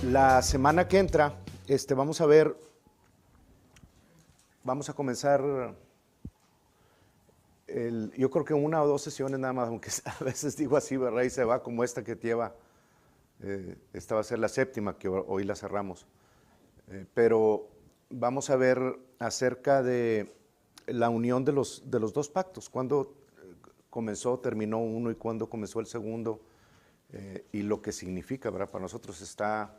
La semana que entra, vamos a comenzar, yo creo que una o dos sesiones nada más, aunque a veces digo así, ¿verdad? Y se va como esta que lleva, esta va a ser la séptima, que hoy la cerramos. Pero vamos a ver acerca de la unión de los dos pactos, cuándo comenzó, terminó uno y cuándo comenzó el segundo, y lo que significa, ¿verdad? Para nosotros está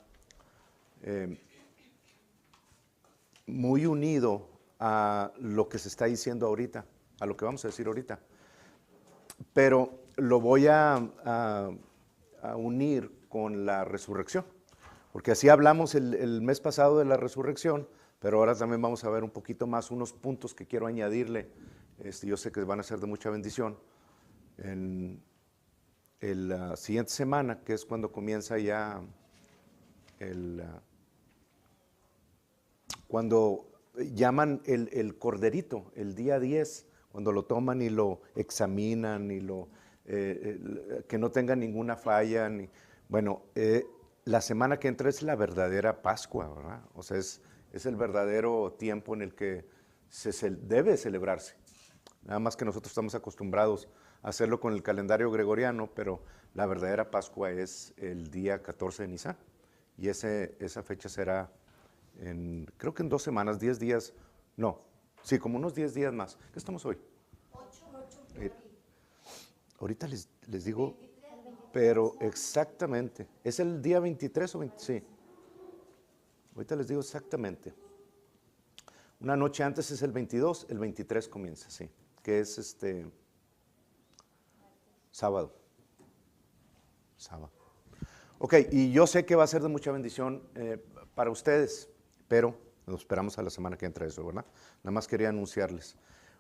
muy unido a lo que se está diciendo ahorita, a lo que vamos a decir ahorita. Pero lo voy a unir con la resurrección, porque así hablamos el mes pasado de la resurrección, pero ahora también vamos a ver un poquito más unos puntos que quiero añadirle. Yo sé que van a ser de mucha bendición en la siguiente semana, que es cuando comienza ya cuando llaman el corderito, el día 10, cuando lo toman y lo examinan y que no tenga ninguna falla. Bueno, la semana que entra es la verdadera Pascua, ¿verdad? O sea, es el verdadero tiempo en el que debe celebrarse. Nada más que nosotros estamos acostumbrados a hacerlo con el calendario gregoriano, pero la verdadera Pascua es el día 14 de Nisan. Y esa fecha será creo que en 2 semanas, 10 días, no, sí, como unos 10 días más. ¿Qué estamos hoy? 8. Ahorita les digo, pero exactamente, ¿es el día 23 o 20? Sí, ahorita les digo exactamente. Una noche antes es el 22, el 23 comienza, sí, que es sábado. Ok, y yo sé que va a ser de mucha bendición para ustedes, pero nos esperamos a la semana que entra eso, ¿verdad? Nada más quería anunciarles.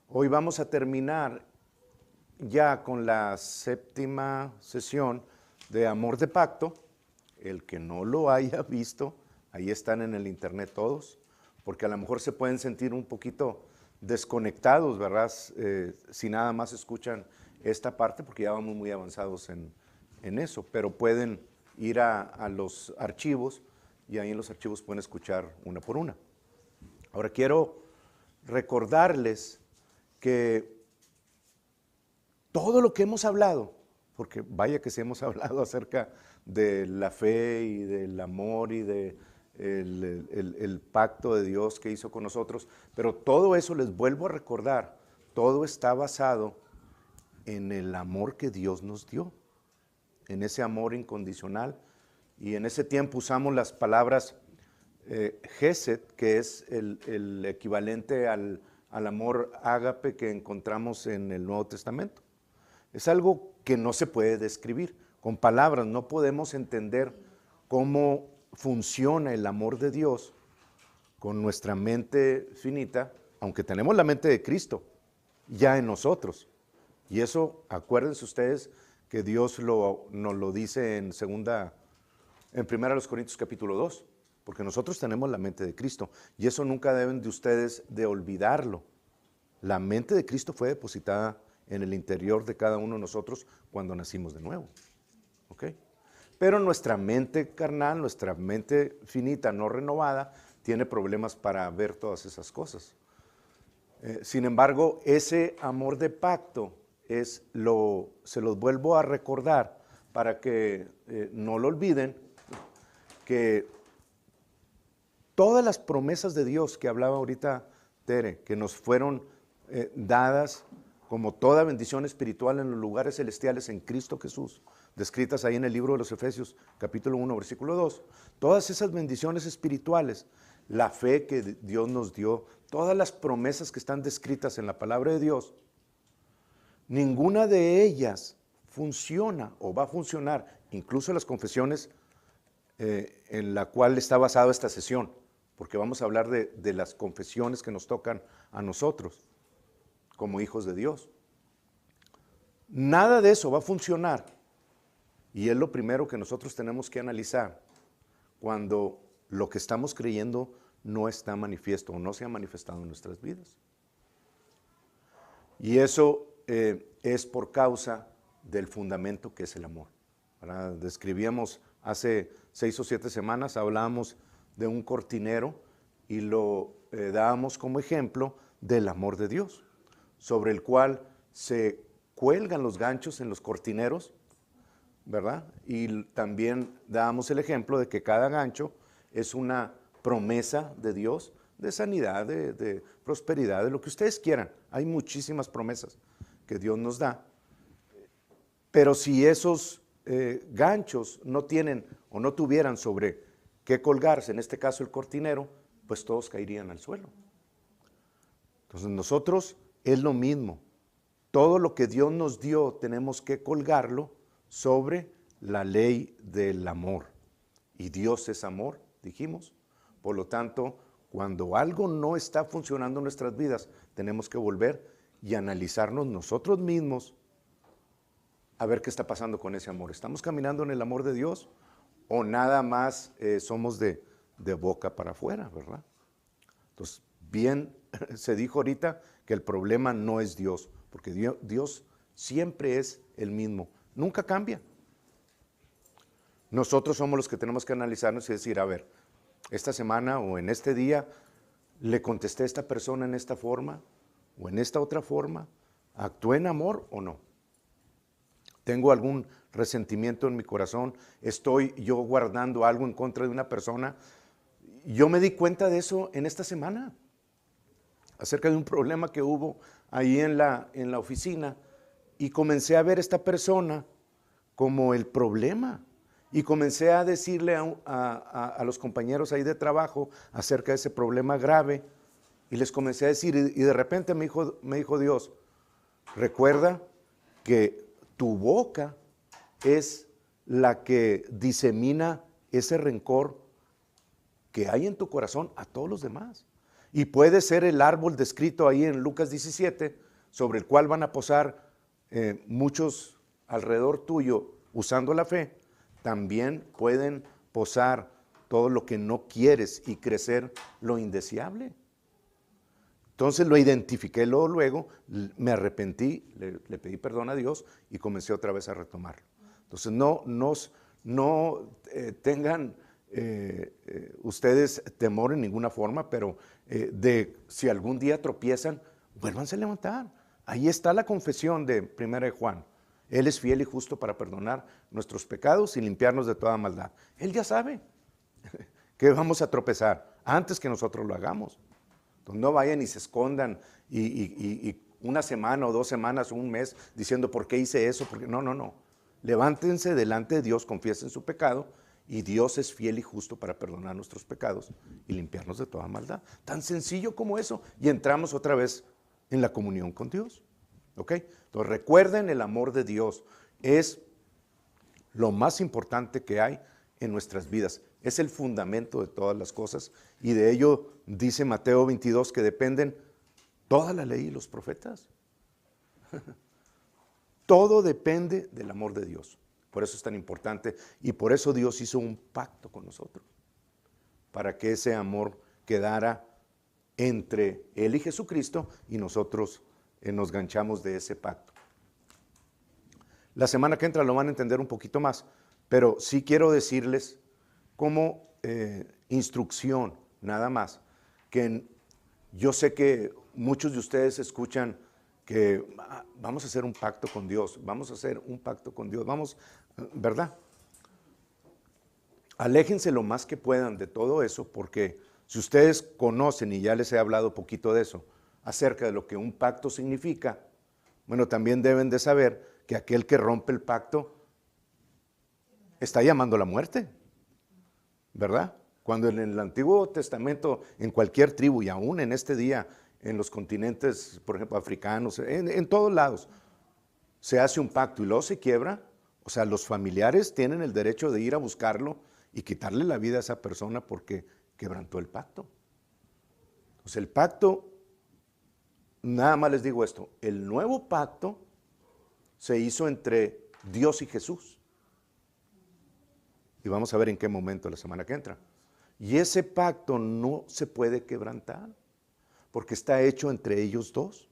Hoy vamos a terminar ya con la séptima sesión de Amor de Pacto. El que no lo haya visto, ahí están en el internet todos, porque a lo mejor se pueden sentir un poquito desconectados, ¿verdad? Si nada más escuchan esta parte, porque ya vamos muy avanzados en eso, pero pueden ir a los archivos y ahí en los archivos pueden escuchar una por una. Ahora quiero recordarles que todo lo que hemos hablado, porque vaya que sí hemos hablado acerca de la fe y del amor y de el pacto de Dios que hizo con nosotros, pero todo eso les vuelvo a recordar, todo está basado en el amor que Dios nos dio, en ese amor incondicional. Y en ese tiempo usamos las palabras Gesed, que es el equivalente al amor ágape que encontramos en el Nuevo Testamento. Es algo que no se puede describir con palabras, no podemos entender cómo funciona el amor de Dios con nuestra mente finita, aunque tenemos la mente de Cristo ya en nosotros. Y eso, acuérdense ustedes que Dios nos lo dice en 1 Corintios capítulo 2, porque nosotros tenemos la mente de Cristo, y eso nunca deben de ustedes de olvidarlo. La mente de Cristo fue depositada en el interior de cada uno de nosotros cuando nacimos de nuevo. ¿Ok? Pero nuestra mente carnal, nuestra mente finita, no renovada, tiene problemas para ver todas esas cosas. Sin embargo, ese amor de pacto se los vuelvo a recordar para que no lo olviden, que todas las promesas de Dios que hablaba ahorita Tere, que nos fueron dadas como toda bendición espiritual en los lugares celestiales en Cristo Jesús, descritas ahí en el libro de los Efesios, capítulo 1, versículo 2, todas esas bendiciones espirituales, la fe que Dios nos dio, todas las promesas que están descritas en la palabra de Dios, ninguna de ellas funciona o va a funcionar, incluso las confesiones en la cual está basada esta sesión, porque vamos a hablar de las confesiones que nos tocan a nosotros como hijos de Dios. Nada de eso va a funcionar, y es lo primero que nosotros tenemos que analizar cuando lo que estamos creyendo no está manifiesto o no se ha manifestado en nuestras vidas. Y eso es por causa del fundamento que es el amor. ¿Verdad? Describíamos Hace 6 o 7 semanas hablábamos de un cortinero y lo dábamos como ejemplo del amor de Dios, sobre el cual se cuelgan los ganchos en los cortineros, ¿verdad? Y también dábamos el ejemplo de que cada gancho es una promesa de Dios, de sanidad, de prosperidad, de lo que ustedes quieran. Hay muchísimas promesas que Dios nos da. Pero si esos ganchos no tienen o no tuvieran sobre qué colgarse, en este caso el cortinero, pues todos caerían al suelo. Entonces nosotros es lo mismo. Todo lo que Dios nos dio tenemos que colgarlo sobre la ley del amor. Y Dios es amor, dijimos. Por lo tanto, cuando algo no está funcionando en nuestras vidas, tenemos que volver y analizarnos nosotros mismos a ver qué está pasando con ese amor. ¿Estamos caminando en el amor de Dios o nada más somos de boca para afuera, verdad? Entonces, bien se dijo ahorita que el problema no es Dios, porque Dios siempre es el mismo, nunca cambia. Nosotros somos los que tenemos que analizarnos y decir, a ver, esta semana o en este día le contesté a esta persona en esta forma o en esta otra forma, ¿actué en amor o no? ¿Tengo algún resentimiento en mi corazón? ¿Estoy yo guardando algo en contra de una persona? Yo me di cuenta de eso en esta semana, acerca de un problema que hubo ahí en la oficina, y comencé a ver a esta persona como el problema. Y comencé a decirle a los compañeros ahí de trabajo acerca de ese problema grave, y les comencé a decir, y de repente me dijo Dios, recuerda que tu boca es la que disemina ese rencor que hay en tu corazón a todos los demás. Y puede ser el árbol descrito ahí en Lucas 17, sobre el cual van a posar muchos alrededor tuyo usando la fe. También pueden posar todo lo que no quieres y crecer lo indeseable. Entonces lo identifiqué luego, me arrepentí, le pedí perdón a Dios y comencé otra vez a retomarlo. Entonces no tengan ustedes temor en ninguna forma, pero de si algún día tropiezan, vuélvanse a levantar. Ahí está la confesión de 1 de Juan. Él es fiel y justo para perdonar nuestros pecados y limpiarnos de toda maldad. Él ya sabe que vamos a tropezar antes que nosotros lo hagamos. Entonces no vayan y se escondan y una semana o 2 semanas o un mes diciendo ¿por qué hice eso? Porque no. Levántense delante de Dios, confiesen su pecado y Dios es fiel y justo para perdonar nuestros pecados y limpiarnos de toda maldad. Tan sencillo como eso. Y entramos otra vez en la comunión con Dios. ¿Ok? Entonces recuerden, el amor de Dios es lo más importante que hay en nuestras vidas. Es el fundamento de todas las cosas y de ello dice Mateo 22 que dependen toda la ley y los profetas. Todo depende del amor de Dios. Por eso es tan importante y por eso Dios hizo un pacto con nosotros, para que ese amor quedara entre Él y Jesucristo y nosotros nos ganchamos de ese pacto. La semana que entra lo van a entender un poquito más, pero sí quiero decirles como instrucción, nada más, que yo sé que muchos de ustedes escuchan que vamos a hacer un pacto con Dios, vamos a hacer un pacto con Dios, vamos, ¿verdad? Aléjense lo más que puedan de todo eso, porque si ustedes conocen, y ya les he hablado poquito de eso, acerca de lo que un pacto significa, bueno, también deben de saber que aquel que rompe el pacto está llamando a la muerte, ¿verdad? Cuando en el Antiguo Testamento, en cualquier tribu y aún en este día, en los continentes, por ejemplo, africanos, en todos lados, se hace un pacto y luego se quiebra, o sea, los familiares tienen el derecho de ir a buscarlo y quitarle la vida a esa persona porque quebrantó el pacto. Entonces el pacto, nada más les digo esto, el nuevo pacto se hizo entre Dios y Jesús. Y vamos a ver en qué momento la semana que entra. Y ese pacto no se puede quebrantar, porque está hecho entre ellos dos.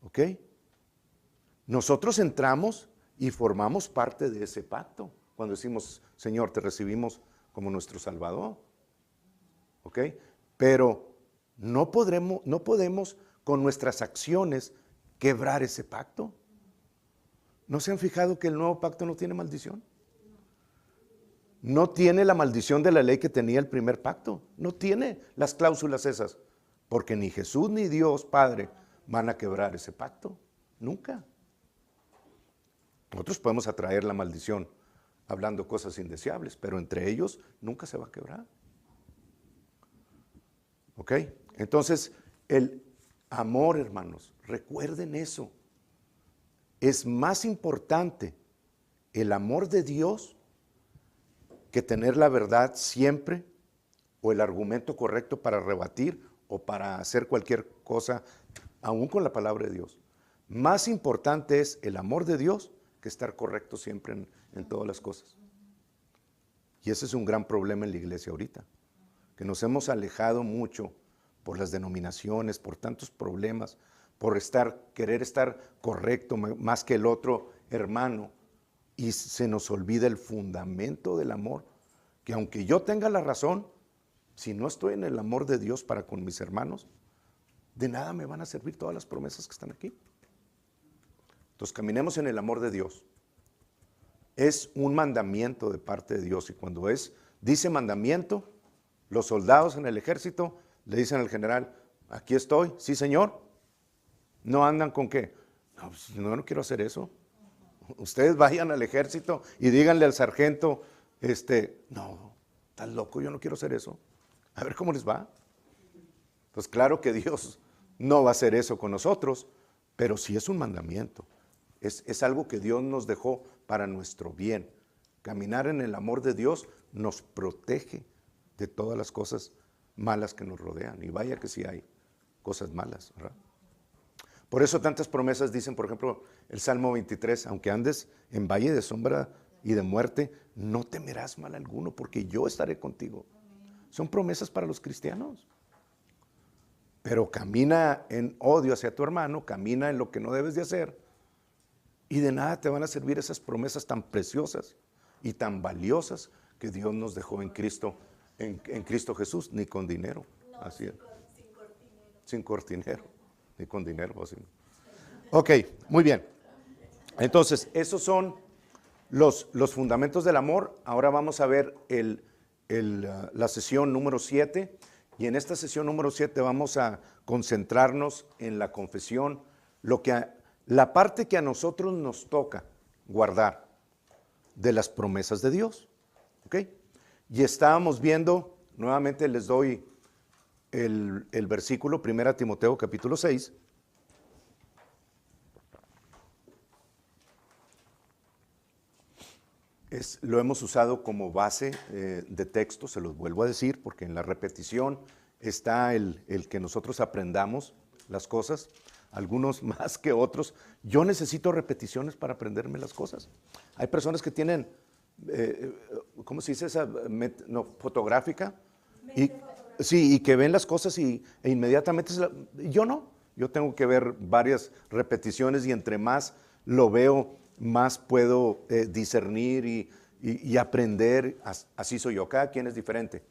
¿Ok? Nosotros entramos y formamos parte de ese pacto, cuando decimos, Señor, te recibimos como nuestro Salvador. ¿Ok? Pero no podemos con nuestras acciones quebrar ese pacto. ¿No se han fijado que el nuevo pacto no tiene maldición? No tiene la maldición de la ley que tenía el primer pacto. No tiene las cláusulas esas. Porque ni Jesús ni Dios Padre van a quebrar ese pacto. Nunca. Nosotros podemos atraer la maldición hablando cosas indeseables, pero entre ellos nunca se va a quebrar. ¿Ok? Entonces, el amor, hermanos, recuerden eso. Es más importante el amor de Dios que tener la verdad siempre o el argumento correcto para rebatir o para hacer cualquier cosa, aún con la palabra de Dios. Más importante es el amor de Dios que estar correcto siempre en todas las cosas. Y ese es un gran problema en la iglesia ahorita, que nos hemos alejado mucho por las denominaciones, por tantos problemas, por querer estar correcto más que el otro hermano, y se nos olvida el fundamento del amor, que aunque yo tenga la razón, si no estoy en el amor de Dios para con mis hermanos, de nada me van a servir todas las promesas que están aquí. Entonces caminemos en el amor de Dios. Es un mandamiento de parte de Dios, y cuando dice mandamiento, los soldados en el ejército le dicen al general, aquí estoy, sí señor. No andan con qué, no, pues, no quiero hacer eso. Ustedes vayan al ejército y díganle al sargento, no, estás loco, yo no quiero hacer eso. A ver cómo les va. Pues claro que Dios no va a hacer eso con nosotros, pero sí es un mandamiento. Es algo que Dios nos dejó para nuestro bien. Caminar en el amor de Dios nos protege de todas las cosas malas que nos rodean. Y vaya que sí hay cosas malas, ¿verdad? Por eso tantas promesas dicen, por ejemplo, el Salmo 23, aunque andes en valle de sombra y de muerte, no temerás mal alguno, porque yo estaré contigo. Son promesas para los cristianos. Pero camina en odio hacia tu hermano, camina en lo que no debes de hacer, y de nada te van a servir esas promesas tan preciosas y tan valiosas que Dios nos dejó en Cristo, en Cristo Jesús, ni con dinero. No, así es. Sin cortinero, ni con dinero. Así. Ok, muy bien. Entonces, esos son los fundamentos del amor. Ahora vamos a ver la sesión número 7. Y en esta sesión número 7 vamos a concentrarnos en la confesión, la parte que a nosotros nos toca guardar de las promesas de Dios. ¿Ok? Y estábamos viendo, nuevamente les doy el versículo, 1 Timoteo capítulo 6. Lo hemos usado como base de texto, se los vuelvo a decir, porque en la repetición está el que nosotros aprendamos las cosas, algunos más que otros. Yo necesito repeticiones para aprenderme las cosas. Hay personas que tienen, ¿cómo se dice esa? Fotográfica. Sí, y que ven las cosas e inmediatamente, yo no. Yo tengo que ver varias repeticiones y entre más lo veo, más puedo discernir y aprender. Así soy yo, cada quien es diferente.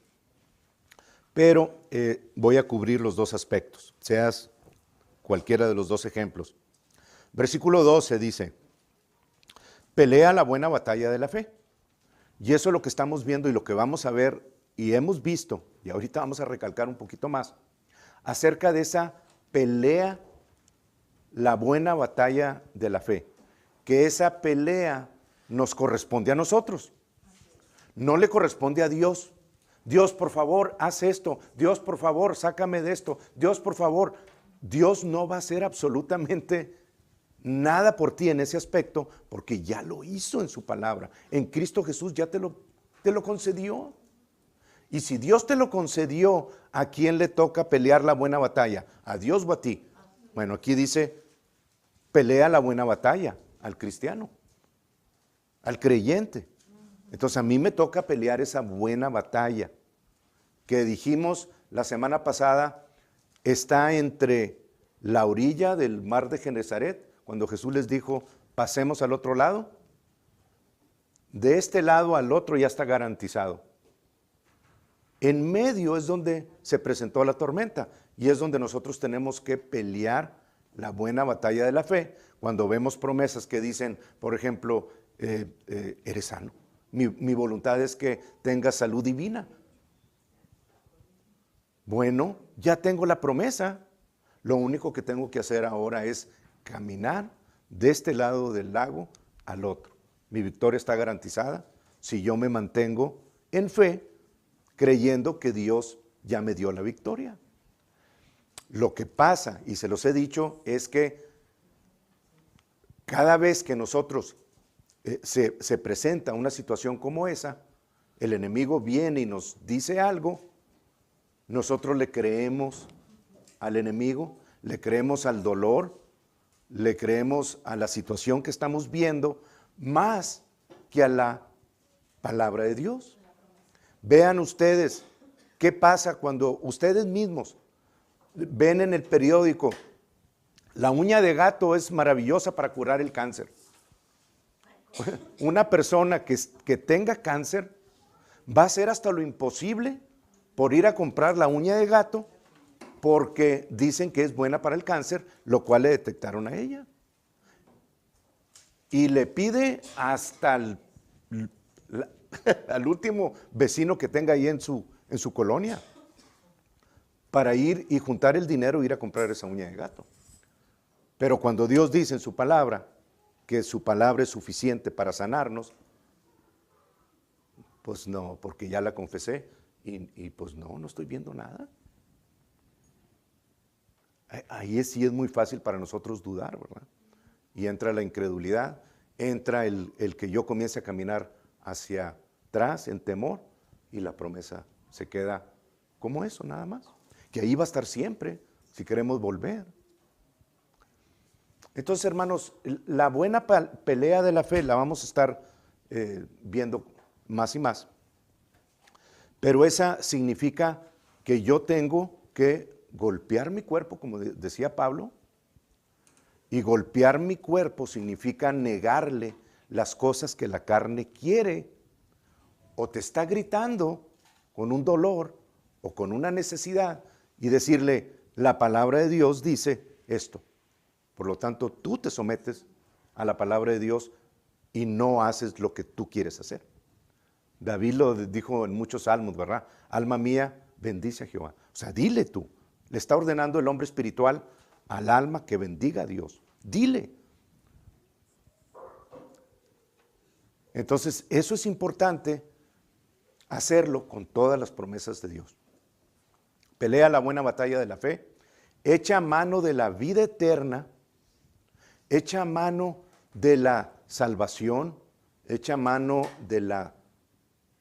Pero voy a cubrir los dos aspectos, seas cualquiera de los dos ejemplos. Versículo 12 dice, pelea la buena batalla de la fe. Y eso es lo que estamos viendo y lo que vamos a ver y hemos visto, y ahorita vamos a recalcar un poquito más, acerca de esa pelea, la buena batalla de la fe. Que esa pelea nos corresponde a nosotros, no le corresponde a Dios. Dios, por favor, haz esto. Dios, por favor, sácame de esto. Dios, por favor. Dios no va a hacer absolutamente nada por ti en ese aspecto, porque ya lo hizo en su palabra. En Cristo Jesús ya te lo concedió. Y si Dios te lo concedió, ¿a quién le toca pelear la buena batalla? ¿A Dios o a ti? Bueno, aquí dice, pelea la buena batalla al cristiano, al creyente. Entonces a mí me toca pelear esa buena batalla que dijimos la semana pasada, está entre la orilla del mar de Genesaret, cuando Jesús les dijo, pasemos al otro lado. de este lado al otro ya está garantizado. En medio es donde se presentó la tormenta y es donde nosotros tenemos que pelear la buena batalla de la fe. Cuando vemos promesas que dicen, por ejemplo, eres sano. Mi voluntad es que tengas salud divina. Bueno, ya tengo la promesa. Lo único que tengo que hacer ahora es caminar de este lado del lago al otro. Mi victoria está garantizada si yo me mantengo en fe, creyendo que Dios ya me dio la victoria. Lo que pasa, y se los he dicho, es que cada vez que nosotros se presenta una situación como esa, el enemigo viene y nos dice algo, nosotros le creemos al enemigo, le creemos al dolor, le creemos a la situación que estamos viendo, más que a la palabra de Dios. Vean ustedes qué pasa cuando ustedes mismos ven en el periódico, la uña de gato es maravillosa para curar el cáncer. Una persona que tenga cáncer va a hacer hasta lo imposible por ir a comprar la uña de gato porque dicen que es buena para el cáncer, lo cual le detectaron a ella. Y le pide hasta al último vecino que tenga ahí en su colonia para ir y juntar el dinero e ir a comprar esa uña de gato. Pero cuando Dios dice en su palabra que su palabra es suficiente para sanarnos, pues no, porque ya la confesé y pues no estoy viendo nada. Ahí sí es muy fácil para nosotros dudar, ¿verdad? Y entra la incredulidad, entra el que yo comience a caminar hacia atrás en temor y la promesa se queda como eso nada más. Que ahí va a estar siempre si queremos volver. Entonces, hermanos, la buena pelea de la fe la vamos a estar viendo más y más. Pero esa significa que yo tengo que golpear mi cuerpo, como decía Pablo, y golpear mi cuerpo significa negarle las cosas que la carne quiere o te está gritando con un dolor o con una necesidad y decirle, la palabra de Dios dice esto. Por lo tanto, tú te sometes a la palabra de Dios y no haces lo que tú quieres hacer. David lo dijo en muchos salmos, ¿verdad? Alma mía, bendice a Jehová. O sea, dile tú. Le está ordenando el hombre espiritual al alma que bendiga a Dios. Dile. Entonces, eso es importante hacerlo con todas las promesas de Dios. Pelea la buena batalla de la fe, echa mano de la vida eterna, echa mano de la salvación, echa mano de la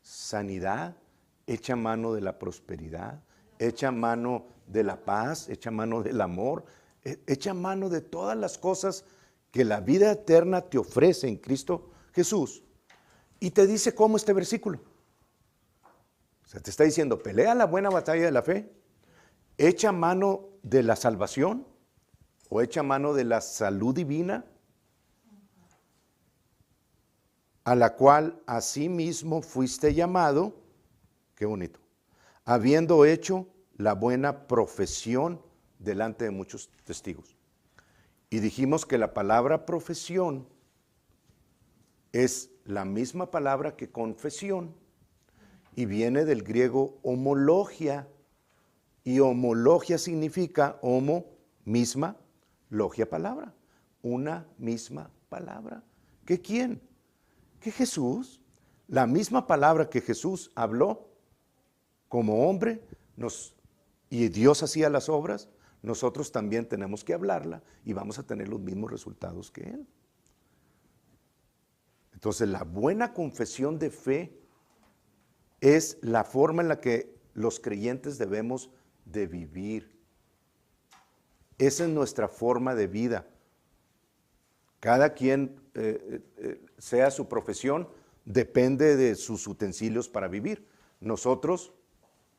sanidad, echa mano de la prosperidad, echa mano de la paz, echa mano del amor, echa mano de todas las cosas que la vida eterna te ofrece en Cristo Jesús. Y te dice cómo este versículo. O sea, te está diciendo, pelea la buena batalla de la fe, echa mano de la salvación o echa mano de la salud divina, a la cual asimismo fuiste llamado, qué bonito, habiendo hecho la buena profesión delante de muchos testigos. Y dijimos que la palabra profesión es la misma palabra que confesión y viene del griego homologia, y homologia significa homo, misma, logia, palabra, una misma palabra. ¿Que quién? Que Jesús, la misma palabra que Jesús habló como hombre, y Dios hacía las obras, nosotros también tenemos que hablarla y vamos a tener los mismos resultados que Él. Entonces, la buena confesión de fe es la forma en la que los creyentes debemos de vivir. Esa es nuestra forma de vida. Cada quien, sea su profesión, depende de sus utensilios para vivir. Nosotros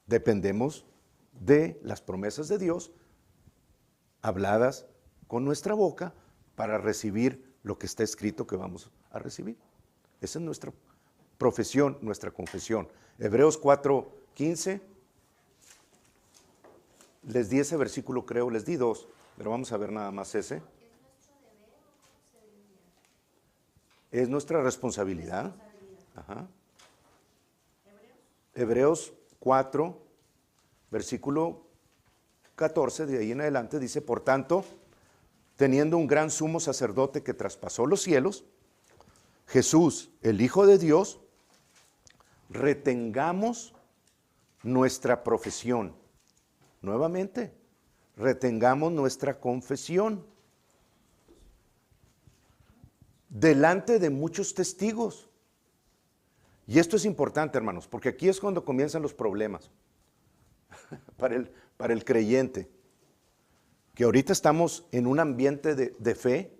dependemos de las promesas de Dios habladas con nuestra boca para recibir lo que está escrito que vamos a recibir. Esa es nuestra profesión, nuestra confesión. Hebreos 4:15. Les di ese versículo, creo, les di dos, pero vamos a ver nada más ese. Es nuestra responsabilidad. Ajá. Hebreos 4, versículo 14, de ahí en adelante, dice: por tanto, teniendo un gran sumo sacerdote que traspasó los cielos, Jesús, el Hijo de Dios, retengamos nuestra profesión. Nuevamente, retengamos nuestra confesión delante de muchos testigos. Y esto es importante, hermanos, porque aquí es cuando comienzan los problemas para el creyente. Que ahorita estamos en un ambiente de fe.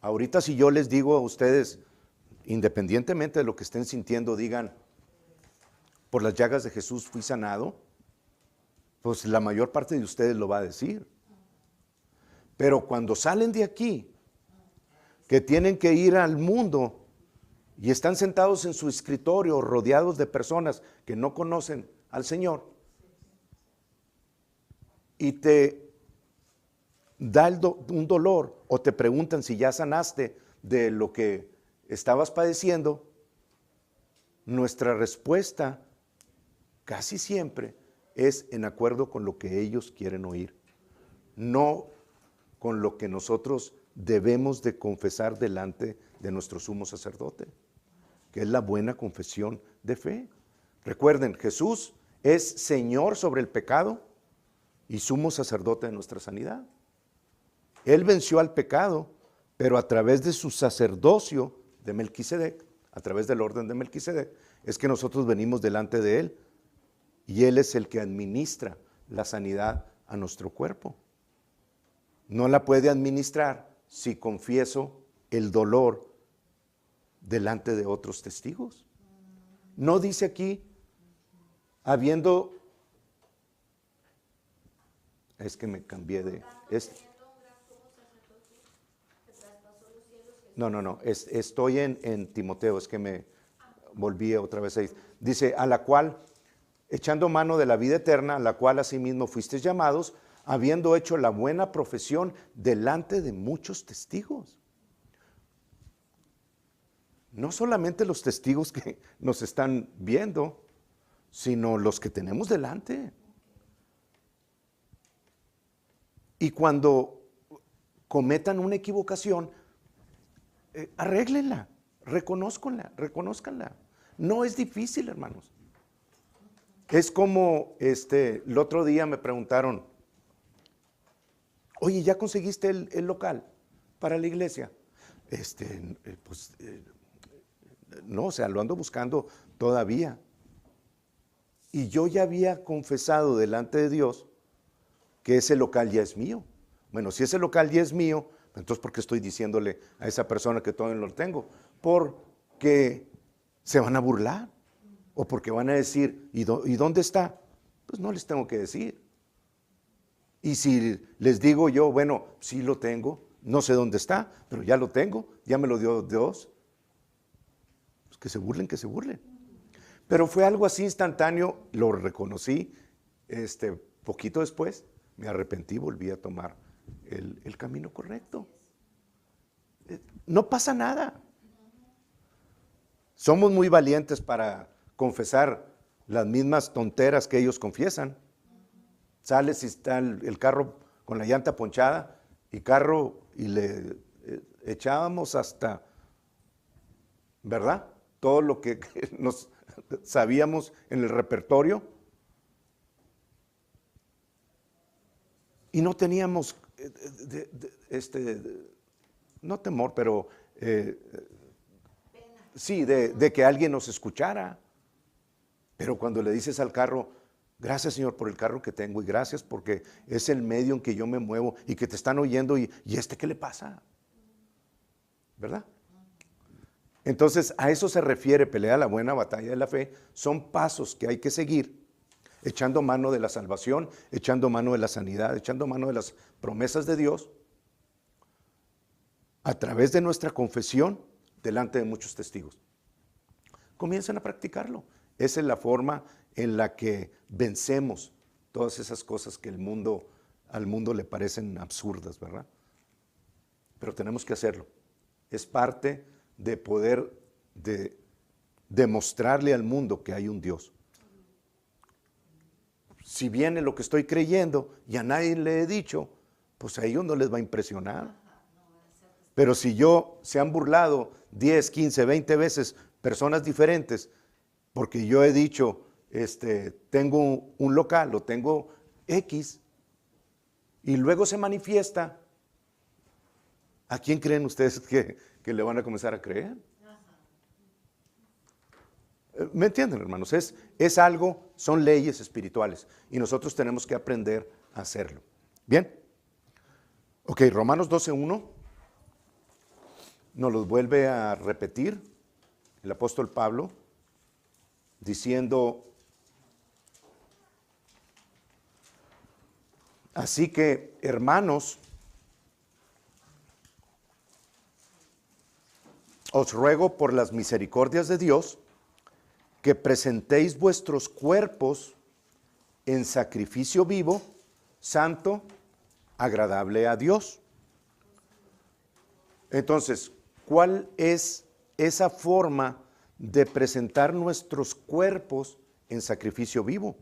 Ahorita si yo les digo a ustedes, independientemente de lo que estén sintiendo, digan: por las llagas de Jesús fui sanado, pues la mayor parte de ustedes lo va a decir. Pero cuando salen de aquí, que tienen que ir al mundo y están sentados en su escritorio rodeados de personas que no conocen al Señor, y te da un dolor o te preguntan si ya sanaste de lo que estabas padeciendo, nuestra respuesta casi siempre es en acuerdo con lo que ellos quieren oír, no con lo que nosotros debemos de confesar delante de nuestro sumo sacerdote, que es la buena confesión de fe. Recuerden, Jesús es Señor sobre el pecado y sumo sacerdote de nuestra sanidad. Él venció al pecado, pero a través de su sacerdocio de Melquisedec, a través del orden de Melquisedec, es que nosotros venimos delante de Él. Y Él es el que administra la sanidad a nuestro cuerpo. No la puede administrar si confieso el dolor delante de otros testigos. No dice aquí, habiendo... Es que me cambié de... No, estoy en Timoteo, es que me volví otra vez ahí. Dice: a la cual... echando mano de la vida eterna, a la cual asimismo fuisteis llamados, habiendo hecho la buena profesión delante de muchos testigos. No solamente los testigos que nos están viendo, sino los que tenemos delante. Y cuando cometan una equivocación, arréglenla, reconózcanla. No es difícil, hermanos. Es como el otro día me preguntaron: oye, ¿ya conseguiste el local para la iglesia? No, o sea, lo ando buscando todavía. Y yo ya había confesado delante de Dios que ese local ya es mío. Bueno, si ese local ya es mío, entonces ¿por qué estoy diciéndole a esa persona que todavía no lo tengo? Porque se van a burlar. O porque van a decir: ¿y dónde está? Pues no les tengo que decir. Y si les digo yo: bueno, sí lo tengo, no sé dónde está, pero ya lo tengo, ya me lo dio Dios, pues que se burlen. Pero fue algo así instantáneo, lo reconocí, poquito después, me arrepentí, volví a tomar el camino correcto. No pasa nada. Somos muy valientes para confesar las mismas tonteras que ellos confiesan. Sales y está el carro con la llanta ponchada y le echábamos hasta, ¿verdad? Todo lo que nos sabíamos en el repertorio. Y no teníamos, no temor, pero sí, de que alguien nos escuchara. Pero cuando le dices al carro: gracias, Señor, por el carro que tengo, y gracias porque es el medio en que yo me muevo y que te están oyendo, y ¿qué le pasa? ¿Verdad? Entonces, a eso se refiere pelea la buena batalla de la fe. Son pasos que hay que seguir, echando mano de la salvación, echando mano de la sanidad, echando mano de las promesas de Dios, a través de nuestra confesión delante de muchos testigos. comiencen a practicarlo. Esa es la forma en la que vencemos todas esas cosas que al mundo le parecen absurdas, ¿verdad? Pero tenemos que hacerlo. Es parte de poder demostrarle al mundo que hay un Dios. Si viene lo que estoy creyendo y a nadie le he dicho, pues a ellos no les va a impresionar. Pero si se han burlado 10, 15, 20 veces personas diferentes, porque yo he dicho, tengo un local o tengo X, y luego se manifiesta, ¿a quién creen ustedes que le van a comenzar a creer? ¿Me entienden, hermanos? Es algo, son leyes espirituales y nosotros tenemos que aprender a hacerlo. Bien. Ok, Romanos 12:1 nos los vuelve a repetir el apóstol Pablo, diciendo: así que, hermanos, os ruego por las misericordias de Dios que presentéis vuestros cuerpos en sacrificio vivo, santo, agradable a Dios. Entonces, ¿cuál es esa forma de presentar nuestros cuerpos en sacrificio vivo?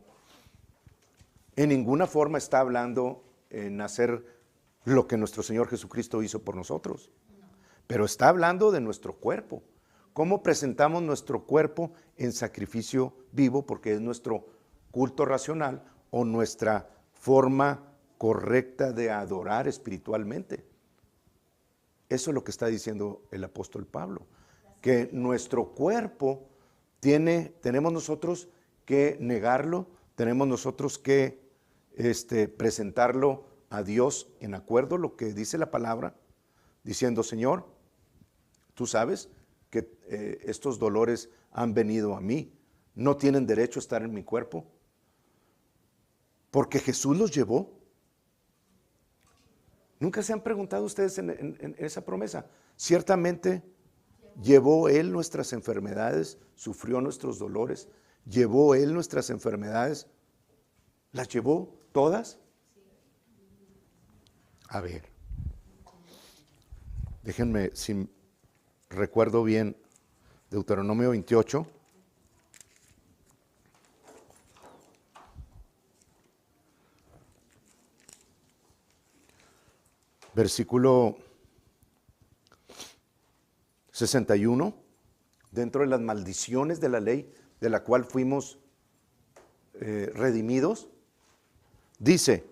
En ninguna forma está hablando en hacer lo que nuestro Señor Jesucristo hizo por nosotros, pero está hablando de nuestro cuerpo. ¿Cómo presentamos nuestro cuerpo en sacrificio vivo? Porque es nuestro culto racional o nuestra forma correcta de adorar espiritualmente. Eso es lo que está diciendo el apóstol Pablo, que nuestro cuerpo tenemos nosotros que negarlo, tenemos nosotros que presentarlo a Dios en acuerdo a lo que dice la palabra, diciendo: Señor, tú sabes que estos dolores han venido a mí, no tienen derecho a estar en mi cuerpo, porque Jesús los llevó. ¿Nunca se han preguntado ustedes en esa promesa? Ciertamente llevó Él nuestras enfermedades, sufrió nuestros dolores, llevó Él nuestras enfermedades, ¿las llevó todas? A ver, déjenme, si recuerdo bien, Deuteronomio 28. Versículo 61, dentro de las maldiciones de la ley de la cual fuimos redimidos, dice: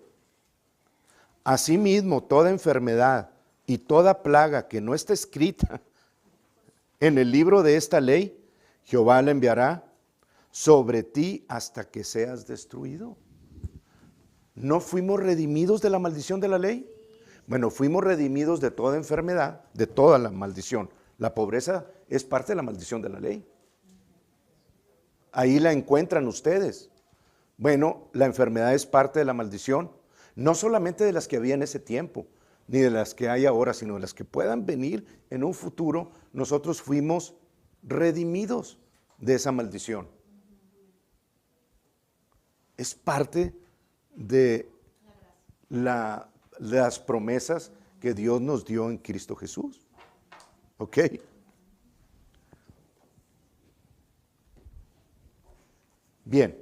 asimismo toda enfermedad y toda plaga que no está escrita en el libro de esta ley, Jehová la enviará sobre ti hasta que seas destruido. ¿No fuimos redimidos de la maldición de la ley? Bueno, fuimos redimidos de toda enfermedad, de toda la maldición. La pobreza es parte de la maldición de la ley. Ahí la encuentran ustedes. Bueno, la enfermedad es parte de la maldición, no solamente de las que había en ese tiempo, ni de las que hay ahora, sino de las que puedan venir en un futuro. Nosotros fuimos redimidos de esa maldición. Es parte de las promesas que Dios nos dio en Cristo Jesús. ¿Ok? Bien.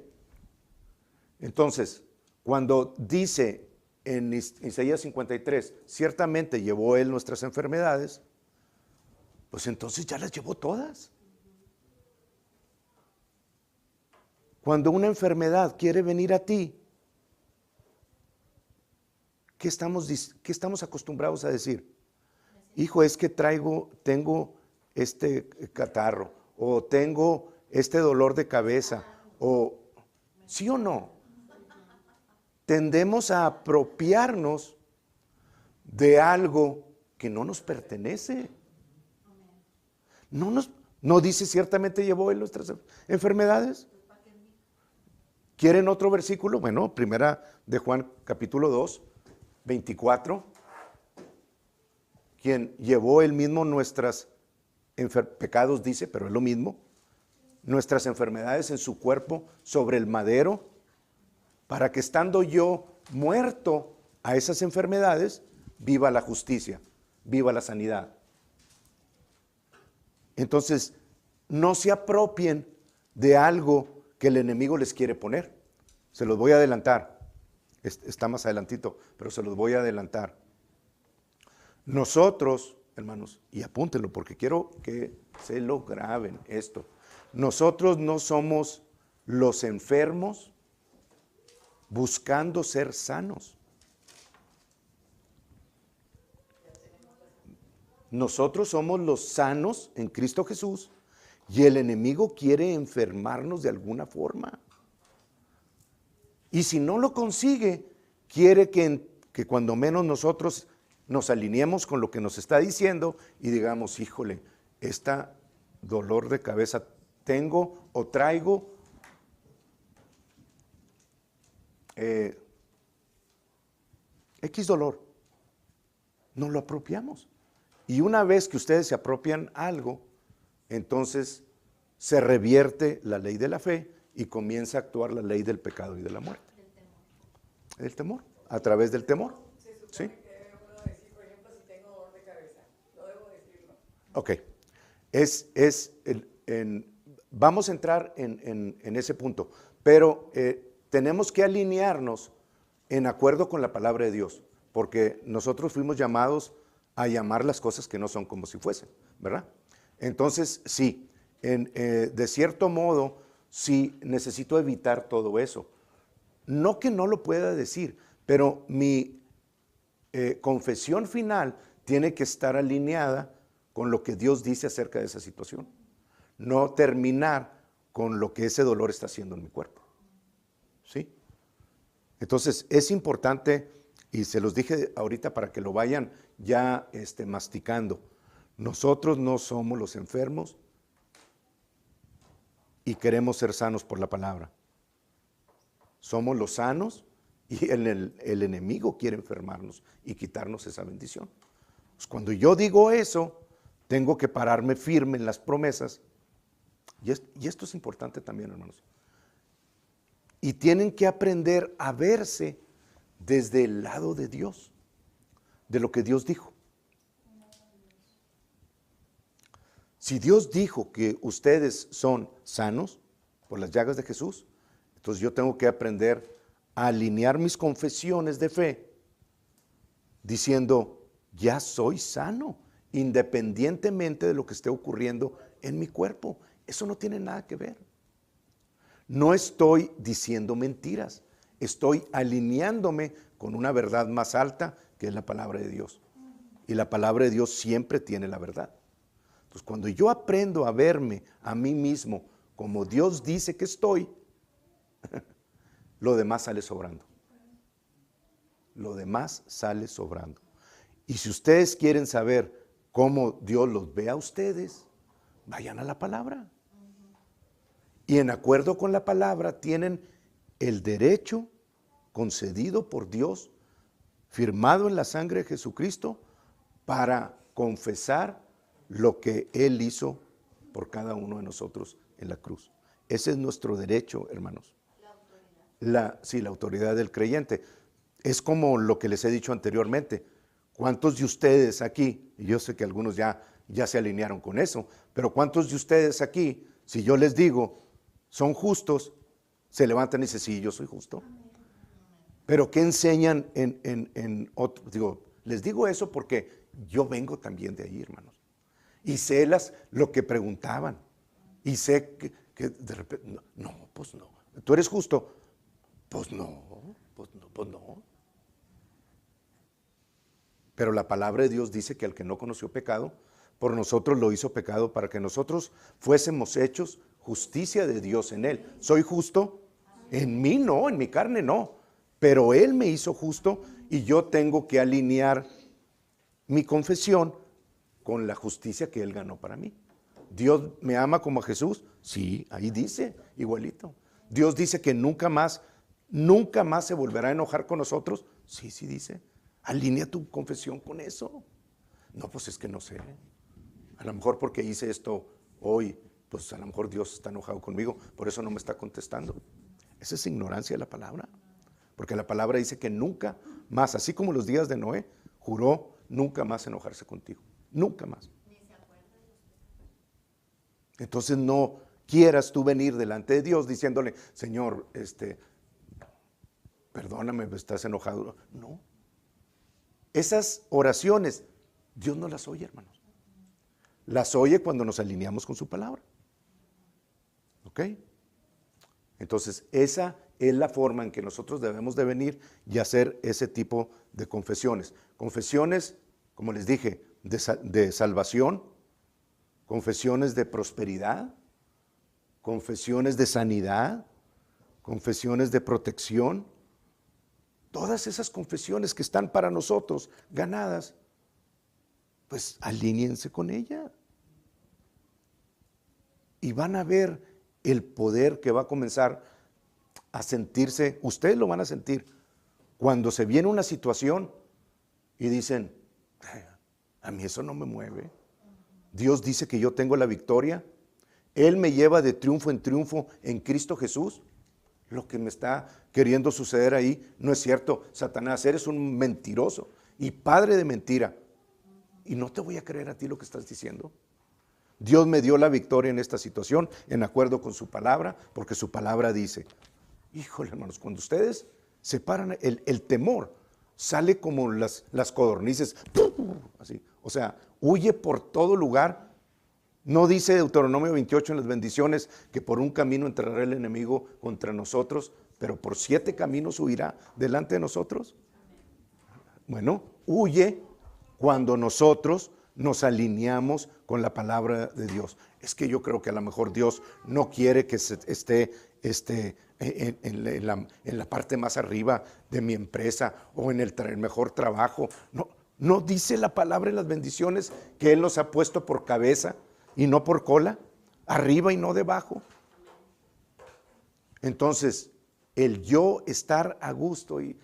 Entonces, cuando dice en Isaías 53, ciertamente llevó Él nuestras enfermedades, pues entonces ya las llevó todas. Cuando una enfermedad quiere venir a ti, ¿qué estamos acostumbrados a decir? Hijo, es que tengo este catarro, o tengo este dolor de cabeza, o ¿sí o no? Tendemos a apropiarnos de algo que no nos pertenece. No dice ciertamente llevó Él nuestras enfermedades. ¿Quieren otro versículo? Bueno, primera de Juan capítulo 2, 24. Quien llevó Él mismo nuestros pecados, dice, pero es lo mismo. nuestras enfermedades en su cuerpo sobre el madero, para que estando yo muerto a esas enfermedades, viva la justicia, viva la sanidad. Entonces, no se apropien de algo que el enemigo les quiere poner. Se los voy a adelantar. Está más adelantito, pero se los voy a adelantar. Nosotros, hermanos, y apúntenlo porque quiero que se lo graben esto. Nosotros no somos los enfermos buscando ser sanos. Nosotros somos los sanos en Cristo Jesús y el enemigo quiere enfermarnos de alguna forma. Y si no lo consigue, quiere que cuando menos nosotros nos alineemos con lo que nos está diciendo y digamos, híjole, esta dolor de cabeza tengo o traigo X dolor. Nos lo apropiamos. Y una vez que ustedes se apropian algo, entonces se revierte la ley de la fe y comienza a actuar la ley del pecado y de la muerte. El temor, a través del temor. ¿Sí? Que uno decir, por ejemplo, si tengo dolor de cabeza, no debo decirlo. Ok. Vamos a entrar en ese punto, pero tenemos que alinearnos en acuerdo con la palabra de Dios, porque nosotros fuimos llamados a llamar las cosas que no son como si fuesen, ¿verdad? Entonces, sí, de cierto modo, sí necesito evitar todo eso. No que no lo pueda decir, pero mi confesión final tiene que estar alineada con lo que Dios dice acerca de esa situación. No terminar con lo que ese dolor está haciendo en mi cuerpo. ¿Sí? Entonces, es importante, y se los dije ahorita para que lo vayan ya masticando. Nosotros no somos los enfermos y queremos ser sanos por la palabra. Somos los sanos y el enemigo quiere enfermarnos y quitarnos esa bendición. Pues cuando yo digo eso, tengo que pararme firme en las promesas. Y esto es importante también, hermanos. Y tienen que aprender a verse desde el lado de Dios, de lo que Dios dijo. Si Dios dijo que ustedes son sanos por las llagas de Jesús, entonces yo tengo que aprender a alinear mis confesiones de fe diciendo, ya soy sano, independientemente de lo que esté ocurriendo en mi cuerpo. Eso no tiene nada que ver. No estoy diciendo mentiras, estoy alineándome con una verdad más alta que es la palabra de Dios. Y la palabra de Dios siempre tiene la verdad. Entonces, cuando yo aprendo a verme a mí mismo como Dios dice que estoy, lo demás sale sobrando. Lo demás sale sobrando. Y si ustedes quieren saber cómo Dios los ve a ustedes, vayan a la palabra. Y en acuerdo con la palabra tienen el derecho concedido por Dios, firmado en la sangre de Jesucristo, para confesar lo que Él hizo por cada uno de nosotros en la cruz. Ese es nuestro derecho, hermanos. Sí, la autoridad del creyente. Es como lo que les he dicho anteriormente. ¿Cuántos de ustedes aquí, y yo sé que algunos ya se alinearon con eso, pero cuántos de ustedes aquí, si yo les digo, son justos, se levantan y dicen, sí, yo soy justo? Pero ¿qué enseñan en otro? Digo, les digo eso porque yo vengo también de ahí, hermanos. Y sé lo que preguntaban. Y sé que de repente, no, pues no. ¿Tú eres justo? Pues no, pues no. Pero la palabra de Dios dice que al que no conoció pecado, por nosotros lo hizo pecado para que nosotros fuésemos hechos justicia de Dios en Él. ¿Soy justo? En mí no, en mi carne no. Pero Él me hizo justo y yo tengo que alinear mi confesión con la justicia que Él ganó para mí. ¿Dios me ama como a Jesús? Sí, ahí dice, igualito. ¿Dios dice que nunca más se volverá a enojar con nosotros? Sí, sí dice. Alinea tu confesión con eso. No, pues es que no sé. A lo mejor porque hice esto hoy pues a lo mejor Dios está enojado conmigo, por eso no me está contestando. Esa es ignorancia de la palabra. Porque la palabra dice que nunca más, así como los días de Noé, juró nunca más enojarse contigo. Nunca más. Entonces no quieras tú venir delante de Dios diciéndole, Señor, perdóname, estás enojado. No. Esas oraciones, Dios no las oye, hermanos. Las oye cuando nos alineamos con su palabra. ¿Ok? Entonces, esa es la forma en que nosotros debemos de venir y hacer ese tipo de confesiones. Confesiones, como les dije, de salvación, confesiones de prosperidad, confesiones de sanidad, confesiones de protección. Todas esas confesiones que están para nosotros ganadas, pues alíñense con ella. Y van a ver el poder que va a comenzar a sentirse, ustedes lo van a sentir, cuando se viene una situación y dicen, a mí eso no me mueve. Dios dice que yo tengo la victoria. Él me lleva de triunfo en triunfo en Cristo Jesús. Lo que me está queriendo suceder ahí no es cierto. Satanás, eres un mentiroso y padre de mentira. Y no te voy a creer a ti lo que estás diciendo. Dios me dio la victoria en esta situación, en acuerdo con su palabra, porque su palabra dice, híjole hermanos, cuando ustedes se paran, el temor sale como las codornices, así, o sea, huye por todo lugar. No dice Deuteronomio 28 en las bendiciones que por un camino entrará el enemigo contra nosotros, pero por 7 caminos huirá delante de nosotros. Bueno, huye cuando nosotros nos alineamos con la palabra de Dios. Es que yo creo que a lo mejor Dios no quiere que esté en la parte más arriba de mi empresa o en el mejor trabajo. No dice la palabra en las bendiciones que Él nos ha puesto por cabeza y no por cola, arriba y no debajo. Entonces, el yo estar a gusto y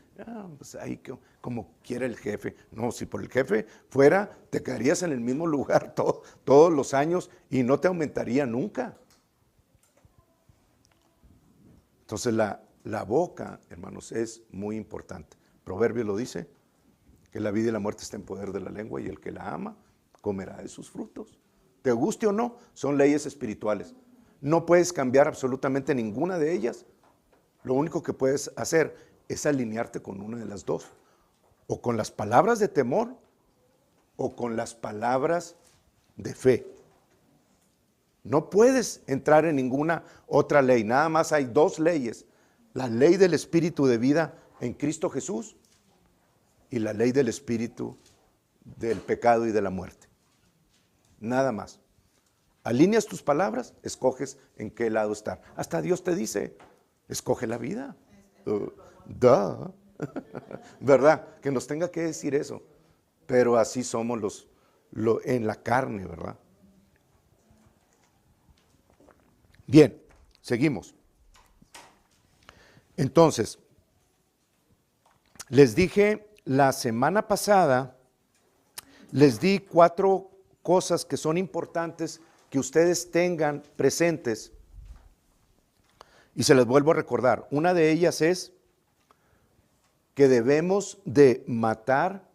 pues ahí como quiera el jefe. No, si por el jefe fuera, te quedarías en el mismo lugar todos los años y no te aumentaría nunca. Entonces la boca, hermanos, es muy importante. Proverbio lo dice, que la vida y la muerte está en poder de la lengua y el que la ama comerá de sus frutos. Te guste o no, son leyes espirituales. No puedes cambiar absolutamente ninguna de ellas. Lo único que puedes hacer es alinearte con una de las dos. O con las palabras de temor o con las palabras de fe. No puedes entrar en ninguna otra ley. Nada más hay 2 leyes. La ley del espíritu de vida en Cristo Jesús y la ley del espíritu del pecado y de la muerte. Nada más. Alineas tus palabras, escoges en qué lado estar. Hasta Dios te dice, escoge la vida. ¿Verdad? Que nos tenga que decir eso. Pero así somos en la carne, ¿verdad? Bien, seguimos. Entonces, les dije la semana pasada, les di 4 cosas que son importantes que ustedes tengan presentes y se las vuelvo a recordar. Una de ellas es que debemos de matar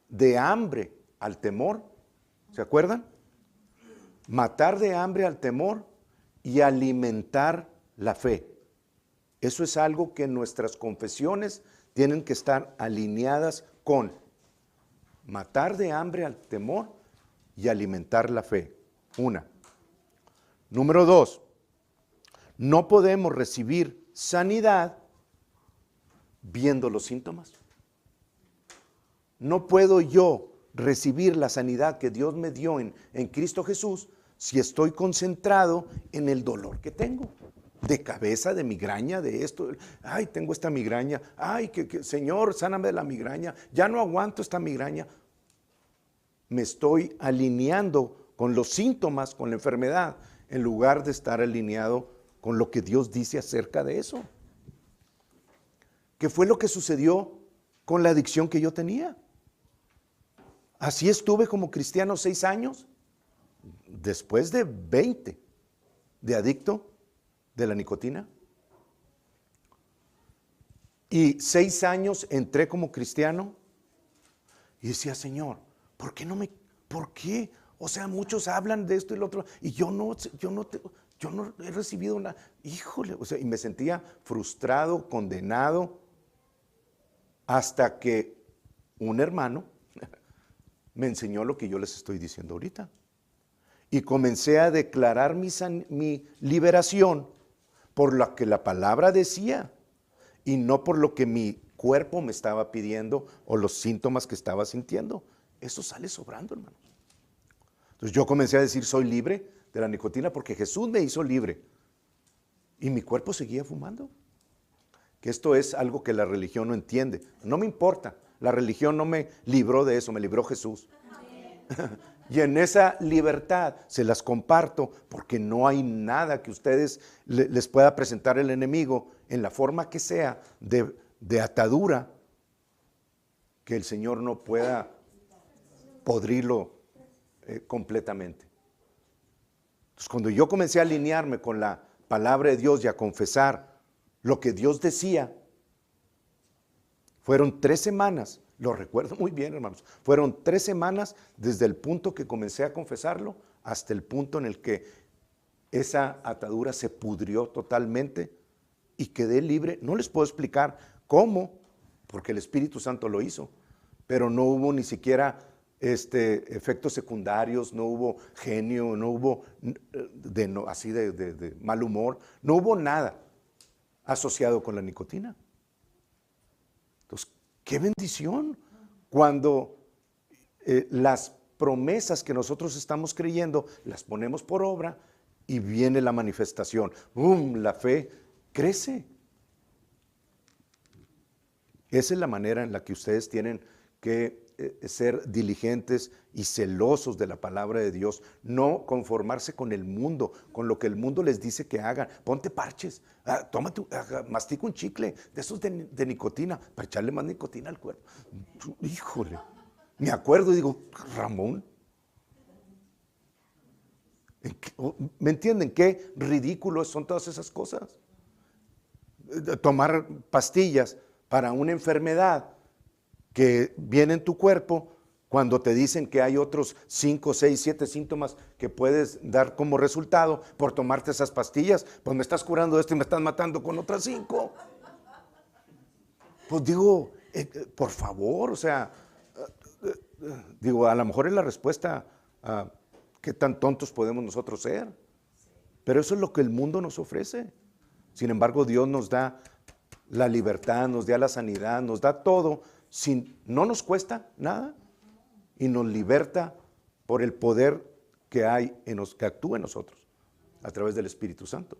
de hambre al temor. ¿Se acuerdan? Matar de hambre al temor y alimentar la fe. Eso es algo que nuestras confesiones tienen que estar alineadas con matar de hambre al temor y alimentar la fe. 1. Número 2, no podemos recibir sanidad viendo los síntomas. No puedo yo recibir la sanidad que Dios me dio en Cristo Jesús si estoy concentrado en el dolor que tengo. De cabeza, de migraña, de esto. Ay, tengo esta migraña. Ay, Señor, sáname de la migraña. Ya no aguanto esta migraña. Me estoy alineando con los síntomas, con la enfermedad, en lugar de estar alineado con lo que Dios dice acerca de eso. ¿Qué fue lo que sucedió con la adicción que yo tenía? Así estuve como cristiano 6 años, después de 20. de adicto de la nicotina. Y 6 años entré como cristiano y decía, Señor, ¿por qué? O sea, muchos hablan de esto y lo otro y yo no he recibido nada. Híjole, o sea, y me sentía frustrado, condenado, hasta que un hermano me enseñó lo que yo les estoy diciendo ahorita. Y comencé a declarar mi liberación por lo que la palabra decía y no por lo que mi cuerpo me estaba pidiendo o los síntomas que estaba sintiendo. Eso sale sobrando, hermanos. Entonces yo comencé a decir, soy libre de la nicotina porque Jesús me hizo libre. Y mi cuerpo seguía fumando. Que esto es algo que la religión no entiende. No me importa. La religión no me libró de eso, me libró Jesús. Y en esa libertad se las comparto porque no hay nada que ustedes les pueda presentar el enemigo en la forma que sea de atadura que el Señor no pueda podrirlo completamente. Entonces, cuando yo comencé a alinearme con la palabra de Dios y a confesar lo que Dios decía, fueron 3 semanas, lo recuerdo muy bien, hermanos, fueron 3 semanas desde el punto que comencé a confesarlo hasta el punto en el que esa atadura se pudrió totalmente y quedé libre. No les puedo explicar cómo, porque el Espíritu Santo lo hizo, pero no hubo ni siquiera efectos secundarios, no hubo genio, no hubo así de mal humor, no hubo nada asociado con la nicotina. Entonces, qué bendición cuando las promesas que nosotros estamos creyendo las ponemos por obra y viene la manifestación. La fe crece. Esa es la manera en la que ustedes tienen que ser diligentes y celosos de la palabra de Dios, no conformarse con el mundo, con lo que el mundo les dice que hagan. Ponte parches, mastica un chicle de esos de nicotina para echarle más nicotina al cuerpo. Híjole, me acuerdo y digo, Ramón, ¿me entienden qué ridículos son todas esas cosas? Tomar pastillas para una enfermedad que viene en tu cuerpo cuando te dicen que hay otros 5, 6, 7 síntomas que puedes dar como resultado por tomarte esas pastillas. Pues me estás curando esto y me estás matando con otras 5. Pues digo, por favor, o sea, digo, a lo mejor es la respuesta a qué tan tontos podemos nosotros ser. Pero eso es lo que el mundo nos ofrece. Sin embargo, Dios nos da la libertad, nos da la sanidad, nos da todo. No nos cuesta nada y nos liberta por el poder que hay que actúa en nosotros a través del Espíritu Santo.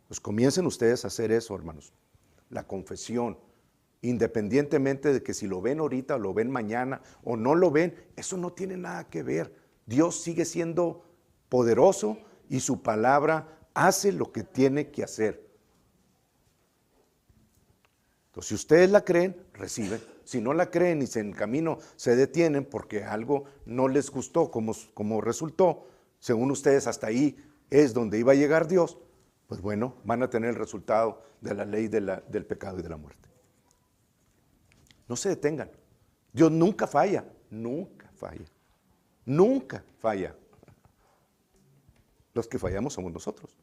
Pues comiencen ustedes a hacer eso, hermanos. La confesión, independientemente de que si lo ven ahorita o lo ven mañana o no lo ven, eso no tiene nada que ver. Dios sigue siendo poderoso y su palabra hace lo que tiene que hacer. Entonces, si ustedes la creen, reciben. Si no la creen y en el camino se detienen porque algo no les gustó como resultó, según ustedes hasta ahí es donde iba a llegar Dios, pues bueno, van a tener el resultado de la ley del pecado y de la muerte. No se detengan. Dios nunca falla, nunca falla, nunca falla. Los que fallamos somos nosotros.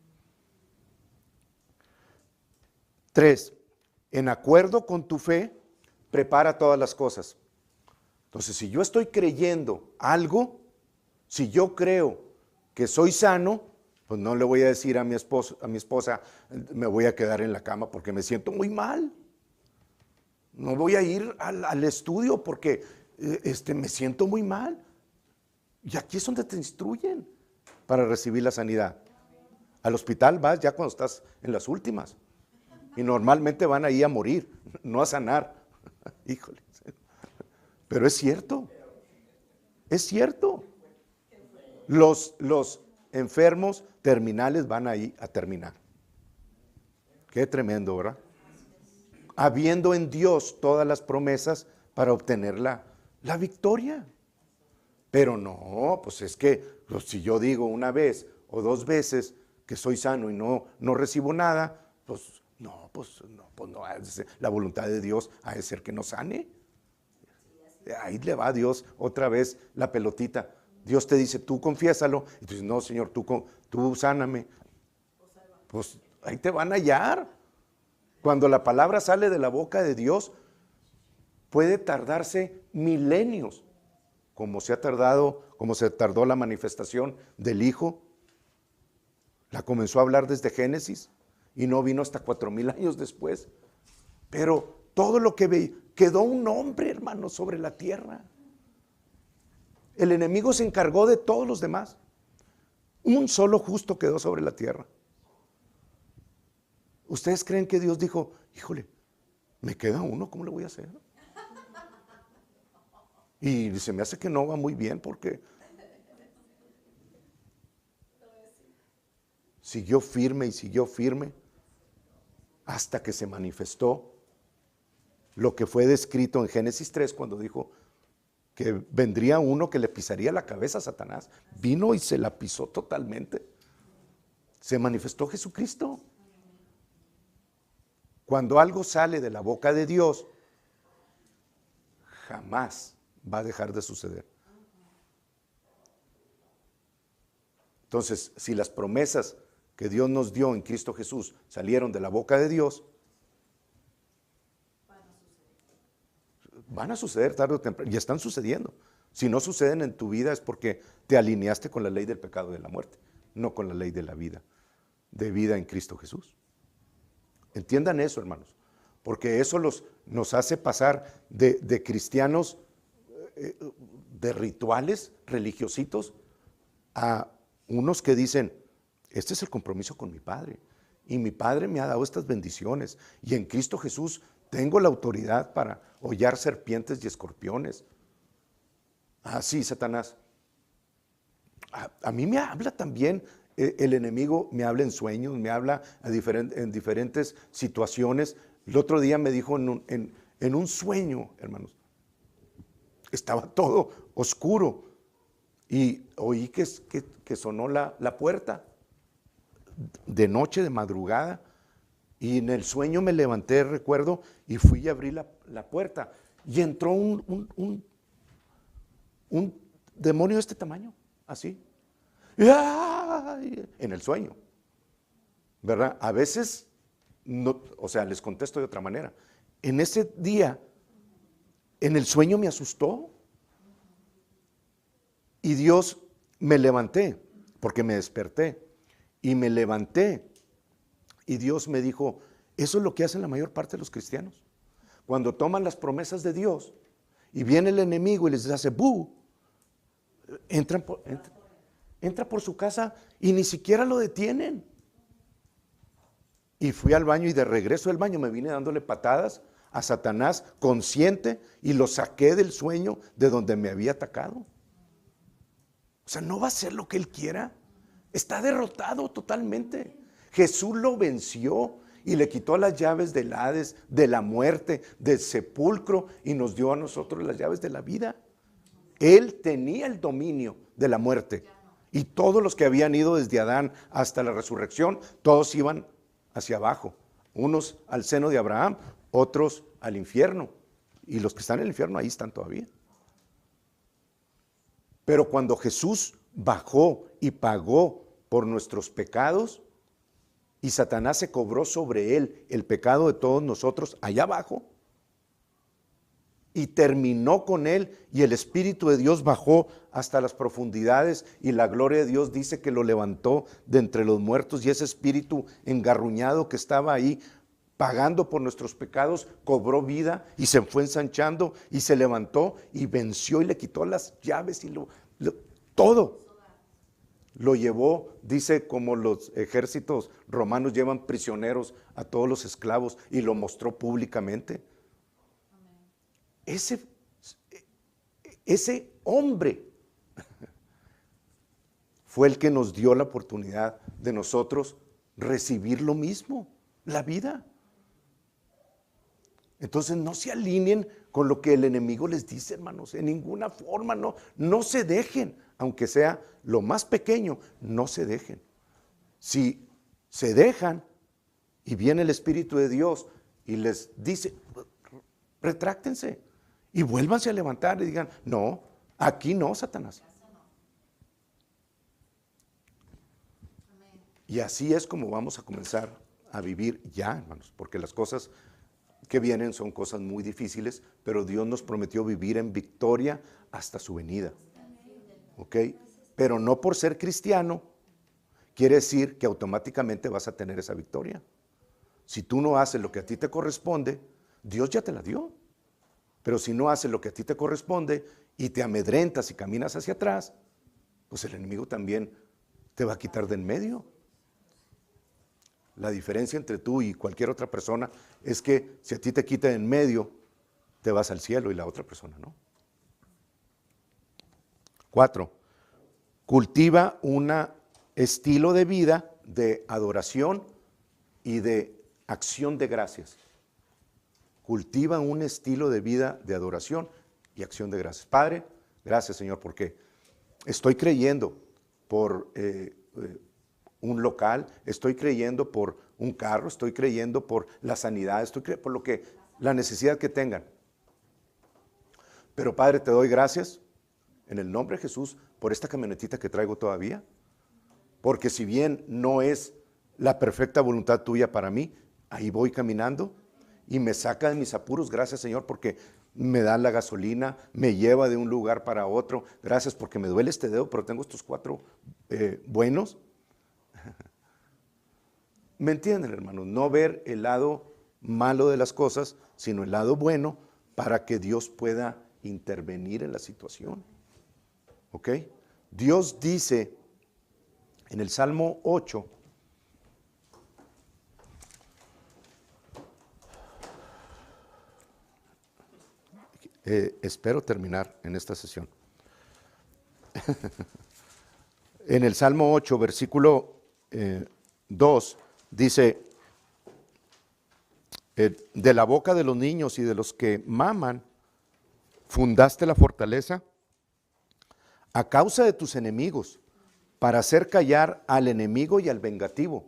3. En acuerdo con tu fe, prepara todas las cosas. Entonces, si yo estoy creyendo algo, si yo creo que soy sano, pues no le voy a decir a mi esposa, me voy a quedar en la cama porque me siento muy mal. No voy a ir al estudio porque me siento muy mal. Y aquí es donde te instruyen para recibir la sanidad. Al hospital vas ya cuando estás en las últimas. Y normalmente van ahí a morir, no a sanar. Híjole. Pero es cierto. Es cierto. Los enfermos terminales van ahí a terminar. Qué tremendo, ¿verdad? Habiendo en Dios todas las promesas para obtener la victoria. Pero no, pues es que si yo digo una vez o 2 veces que soy sano y no recibo nada, pues no, la voluntad de Dios ha de ser que nos sane. Ahí le va a Dios otra vez la pelotita. Dios te dice, tú confiésalo, y tú dices, no, Señor, tú sáname. Pues ahí te van a hallar. Cuando la palabra sale de la boca de Dios, puede tardarse milenios, como se tardó la manifestación del Hijo. La comenzó a hablar desde Génesis y no vino hasta 4000 años después. Pero todo lo que veía, quedó un hombre, hermano, sobre la tierra. El enemigo se encargó de todos los demás. Un solo justo quedó sobre la tierra. ¿Ustedes creen que Dios dijo, híjole, me queda uno, ¿cómo le voy a hacer? Y se me hace que no va muy bien porque siguió firme y siguió firme hasta que se manifestó lo que fue descrito en Génesis 3 cuando dijo que vendría uno que le pisaría la cabeza a Satanás. Vino y se la pisó totalmente. Se manifestó Jesucristo. Cuando algo sale de la boca de Dios, jamás va a dejar de suceder. Entonces, si las promesas que Dios nos dio en Cristo Jesús salieron de la boca de Dios, van a suceder tarde o temprano, y están sucediendo. Si no suceden en tu vida es porque te alineaste con la ley del pecado y de la muerte, no con la ley de la vida, de vida en Cristo Jesús. Entiendan eso, hermanos, porque eso nos hace pasar de cristianos, de rituales religiositos, a unos que dicen, este es el compromiso con mi Padre, y mi Padre me ha dado estas bendiciones, y en Cristo Jesús tengo la autoridad para hollar serpientes y escorpiones. Ah, sí, Satanás. A mí me habla también, el enemigo me habla en sueños, me habla en diferentes situaciones. El otro día me dijo en un sueño, hermanos, estaba todo oscuro y oí que sonó la puerta de noche, de madrugada, y en el sueño me levanté, recuerdo, y fui y abrí la puerta y entró un demonio de este tamaño, así, en el sueño, ¿verdad? A veces, no, o sea, les contesto de otra manera. En ese día, en el sueño me asustó y Dios, me levanté, porque me desperté, y me levanté, y Dios me dijo, eso es lo que hacen la mayor parte de los cristianos. Cuando toman las promesas de Dios y viene el enemigo y les hace ¡bu! Entra por su casa y ni siquiera lo detienen. Y fui al baño y de regreso del baño me vine dándole patadas a Satanás consciente y lo saqué del sueño de donde me había atacado. O sea, no va a hacer lo que él quiera. Está derrotado totalmente. Jesús lo venció y le quitó las llaves del Hades, de la muerte, del sepulcro, y nos dio a nosotros las llaves de la vida. Él tenía el dominio de la muerte. Y todos los que habían ido desde Adán hasta la resurrección, todos iban hacia abajo. Unos al seno de Abraham, otros al infierno. Y los que están en el infierno ahí están todavía. Pero cuando Jesús bajó y pagó por nuestros pecados, y Satanás se cobró sobre él el pecado de todos nosotros allá abajo, y terminó con él, y el Espíritu de Dios bajó hasta las profundidades, y la gloria de Dios dice que lo levantó de entre los muertos, y ese espíritu engarruñado que estaba ahí pagando por nuestros pecados, cobró vida y se fue ensanchando y se levantó y venció y le quitó las llaves y todo. Lo llevó, dice, como los ejércitos romanos llevan prisioneros a todos los esclavos, y lo mostró públicamente. Ese hombre fue el que nos dio la oportunidad de nosotros recibir lo mismo, la vida. Entonces no se alineen con lo que el enemigo les dice, hermanos, en ninguna forma, no se dejen. aunque sea lo más pequeño, no se dejen. Si se dejan y viene el Espíritu de Dios y les dice, retráctense y vuélvanse a levantar y digan, no, aquí no, Satanás. Y así es como vamos a comenzar a vivir ya, hermanos, porque las cosas que vienen son cosas muy difíciles, pero Dios nos prometió vivir en victoria hasta su venida. ¿Ok? Pero no por ser cristiano quiere decir que automáticamente vas a tener esa victoria. Si tú no haces lo que a ti te corresponde, Dios ya te la dio. Pero si no haces lo que a ti te corresponde y te amedrentas y caminas hacia atrás, pues el enemigo también te va a quitar de en medio. La diferencia entre tú y cualquier otra persona es que si a ti te quita de en medio, te vas al cielo y la otra persona no. 4. Cultiva un estilo de vida de adoración y de acción de gracias. Cultiva un estilo de vida de adoración y acción de gracias. Padre, gracias, Señor, porque estoy creyendo por un local, estoy creyendo por un carro, estoy creyendo por la sanidad, estoy creyendo por la necesidad que tengan. Pero Padre, te doy gracias en el nombre de Jesús por esta camionetita que traigo todavía, porque si bien no es la perfecta voluntad tuya para mí, ahí voy caminando y me saca de mis apuros. Gracias, Señor, porque me da la gasolina, me lleva de un lugar para otro. Gracias porque me duele este dedo, pero tengo estos 4 buenos. ¿Me entienden, hermanos? No ver el lado malo de las cosas, sino el lado bueno para que Dios pueda intervenir en la situación. ¿Ok? Dios dice en el Salmo 8, espero terminar en esta sesión. En el Salmo 8, versículo 2, dice, de la boca de los niños y de los que maman, fundaste la fortaleza a causa de tus enemigos, para hacer callar al enemigo y al vengativo.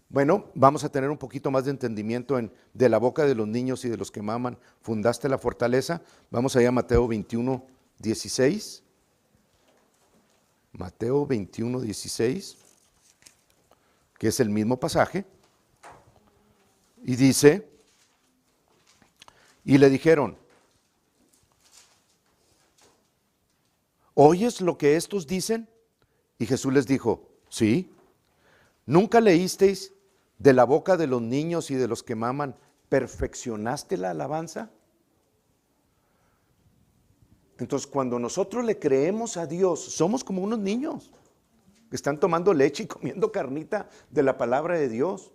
Bueno, vamos a tener un poquito más de entendimiento de la boca de los niños y de los que maman, fundaste la fortaleza. Vamos allá a Mateo 21, 16. Mateo 21, 16, que es el mismo pasaje. Y dice, y le dijeron, ¿oyes lo que estos dicen? Y Jesús les dijo, sí. ¿Nunca leísteis de la boca de los niños y de los que maman, perfeccionaste la alabanza? Entonces, cuando nosotros le creemos a Dios, somos como unos niños que están tomando leche y comiendo carnita de la palabra de Dios.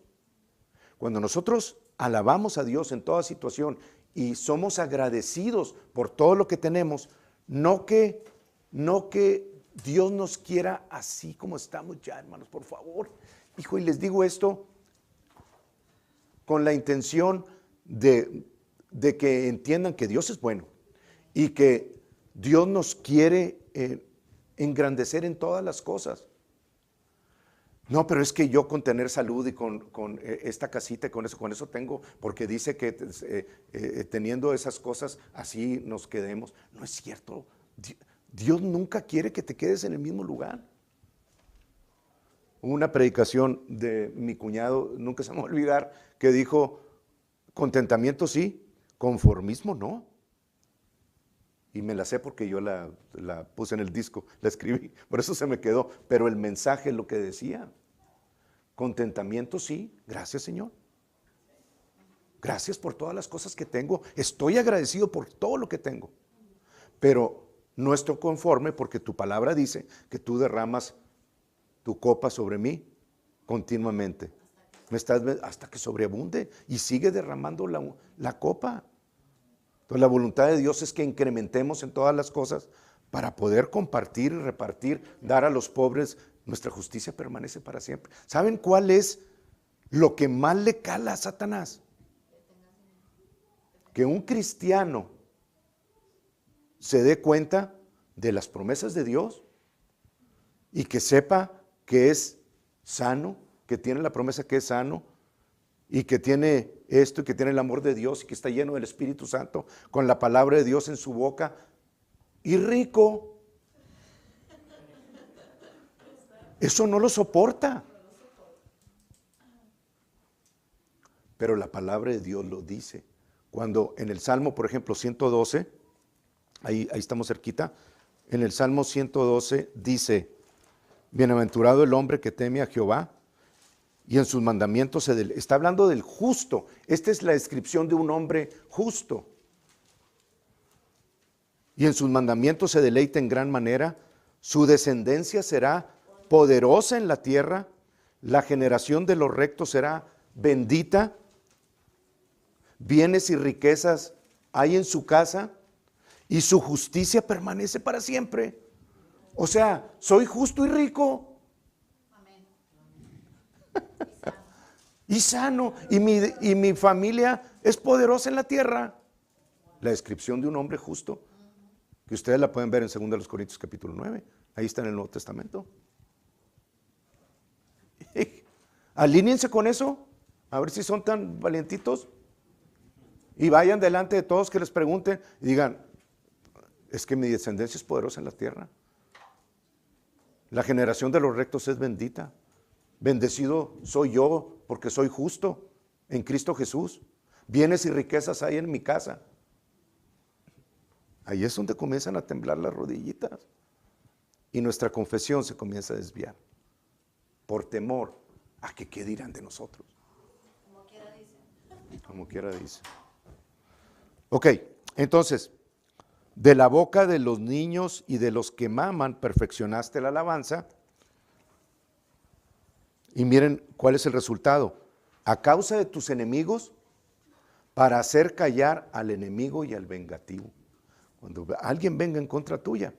Cuando nosotros alabamos a Dios en toda situación y somos agradecidos por todo lo que tenemos, no que Dios nos quiera así como estamos ya, hermanos, por favor. Hijo, y les digo esto con la intención de que entiendan que Dios es bueno y que Dios nos quiere engrandecer en todas las cosas. No, pero es que yo con tener salud y con esta casita y con eso tengo, porque dice que teniendo esas cosas así nos quedemos. No es cierto. Dios nunca quiere que te quedes en el mismo lugar. Una predicación de mi cuñado, nunca se me va a olvidar, que dijo, contentamiento sí, conformismo no. Y me la sé porque yo la puse en el disco, la escribí, por eso se me quedó. Pero el mensaje es lo que decía. Contentamiento sí, gracias Señor. Gracias por todas las cosas que tengo. Estoy agradecido por todo lo que tengo. Pero no estoy conforme porque tu palabra dice que tú derramas tu copa sobre mí continuamente. Hasta que sobreabunde y sigue derramando la copa. Entonces la voluntad de Dios es que incrementemos en todas las cosas para poder compartir y repartir, dar a los pobres. Nuestra justicia permanece para siempre. ¿Saben cuál es lo que más le cala a Satanás? Que un cristiano se dé cuenta de las promesas de Dios y que sepa que es sano, que tiene la promesa que es sano y que tiene esto y que tiene el amor de Dios y que está lleno del Espíritu Santo con la palabra de Dios en su boca y rico. Eso no lo soporta. Pero la palabra de Dios lo dice. Cuando en el Salmo, por ejemplo, 112, ahí estamos cerquita, en el Salmo 112 dice, bienaventurado el hombre que teme a Jehová y en sus mandamientos se deleita. Está hablando del justo. Esta es la descripción de un hombre justo. Y en sus mandamientos se deleita en gran manera. Su descendencia será poderosa en la tierra. La generación de los rectos será bendita. Bienes y riquezas hay en su casa y su justicia permanece para siempre. O sea, soy justo y rico. Y sano, y mi familia es poderosa en la tierra. La descripción de un hombre justo, que ustedes la pueden ver en 2 Corintios capítulo 9, ahí está en el Nuevo Testamento. Alíñense con eso, a ver si son tan valientitos, y vayan delante de todos que les pregunten, y digan, es que mi descendencia es poderosa en la tierra. La generación de los rectos es bendita. Bendecido soy yo porque soy justo en Cristo Jesús. Bienes y riquezas hay en mi casa. Ahí es donde comienzan a temblar las rodillitas. Y nuestra confesión se comienza a desviar. Por temor a que qué dirán de nosotros. Como quiera dice. Como quiera dice. Ok, entonces, de la boca de los niños y de los que maman perfeccionaste la alabanza. Y miren cuál es el resultado. A causa de tus enemigos, para hacer callar al enemigo y al vengativo. Cuando alguien venga en contra tuya,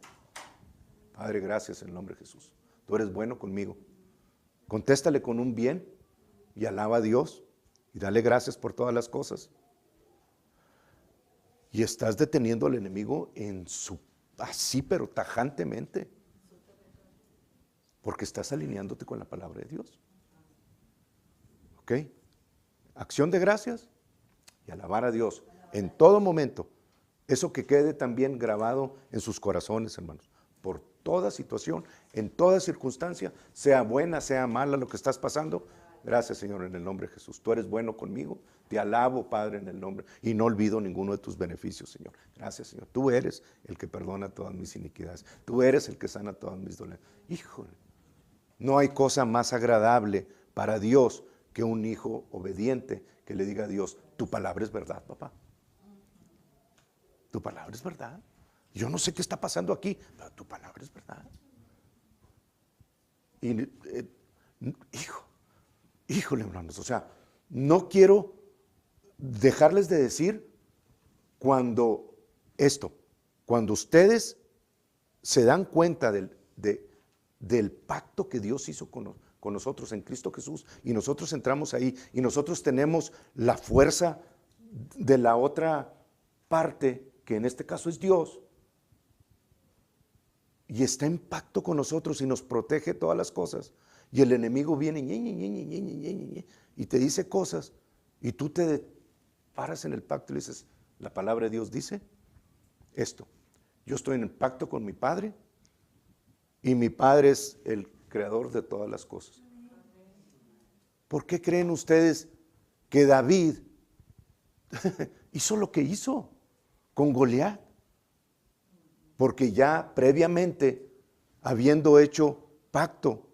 Padre, gracias en el nombre de Jesús. Tú eres bueno conmigo. Contéstale con un bien y alaba a Dios y dale gracias por todas las cosas. Y estás deteniendo al enemigo en su, así pero tajantemente. Porque estás alineándote con la palabra de Dios. ¿Ok? Acción de gracias y alabar a Dios en todo momento. Eso que quede también grabado en sus corazones, hermanos. Por toda situación, en toda circunstancia, sea buena, sea mala lo que estás pasando. Gracias, Señor, en el nombre de Jesús. Tú eres bueno conmigo. Te alabo, Padre, en el nombre. Y no olvido ninguno de tus beneficios, Señor. Gracias, Señor. Tú eres el que perdona todas mis iniquidades. Tú eres el que sana todas mis dolencias. Híjole. No hay cosa más agradable para Dios que un hijo obediente que le diga a Dios, tu palabra es verdad, papá. Tu palabra es verdad. Yo no sé qué está pasando aquí, pero tu palabra es verdad. Y, híjole, hermanos, o sea, no quiero dejarles de decir cuando ustedes se dan cuenta del pacto que Dios hizo con nosotros en Cristo Jesús y nosotros entramos ahí y nosotros tenemos la fuerza de la otra parte, que en este caso es Dios, y está en pacto con nosotros y nos protege todas las cosas, y el enemigo viene y te dice cosas y tú te paras en el pacto y le dices, la palabra de Dios dice esto, yo estoy en el pacto con mi Padre y mi Padre es el creador de todas las cosas. ¿Por qué creen ustedes que David hizo lo que hizo con Goliat? Porque ya previamente, habiendo hecho pacto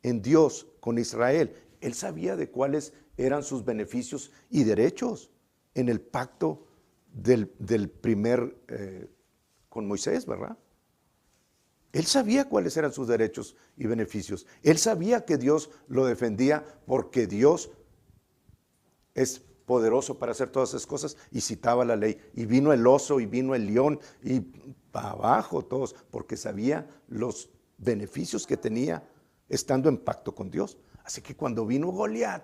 en Dios con Israel, él sabía de cuáles eran sus beneficios y derechos en el pacto del primer con Moisés, ¿verdad? Él sabía cuáles eran sus derechos y beneficios. Él sabía que Dios lo defendía porque Dios es poderoso para hacer todas esas cosas y citaba la ley. Y vino el oso y vino el león y para abajo todos, porque sabía los beneficios que tenía estando en pacto con Dios. Así que cuando vino Goliat,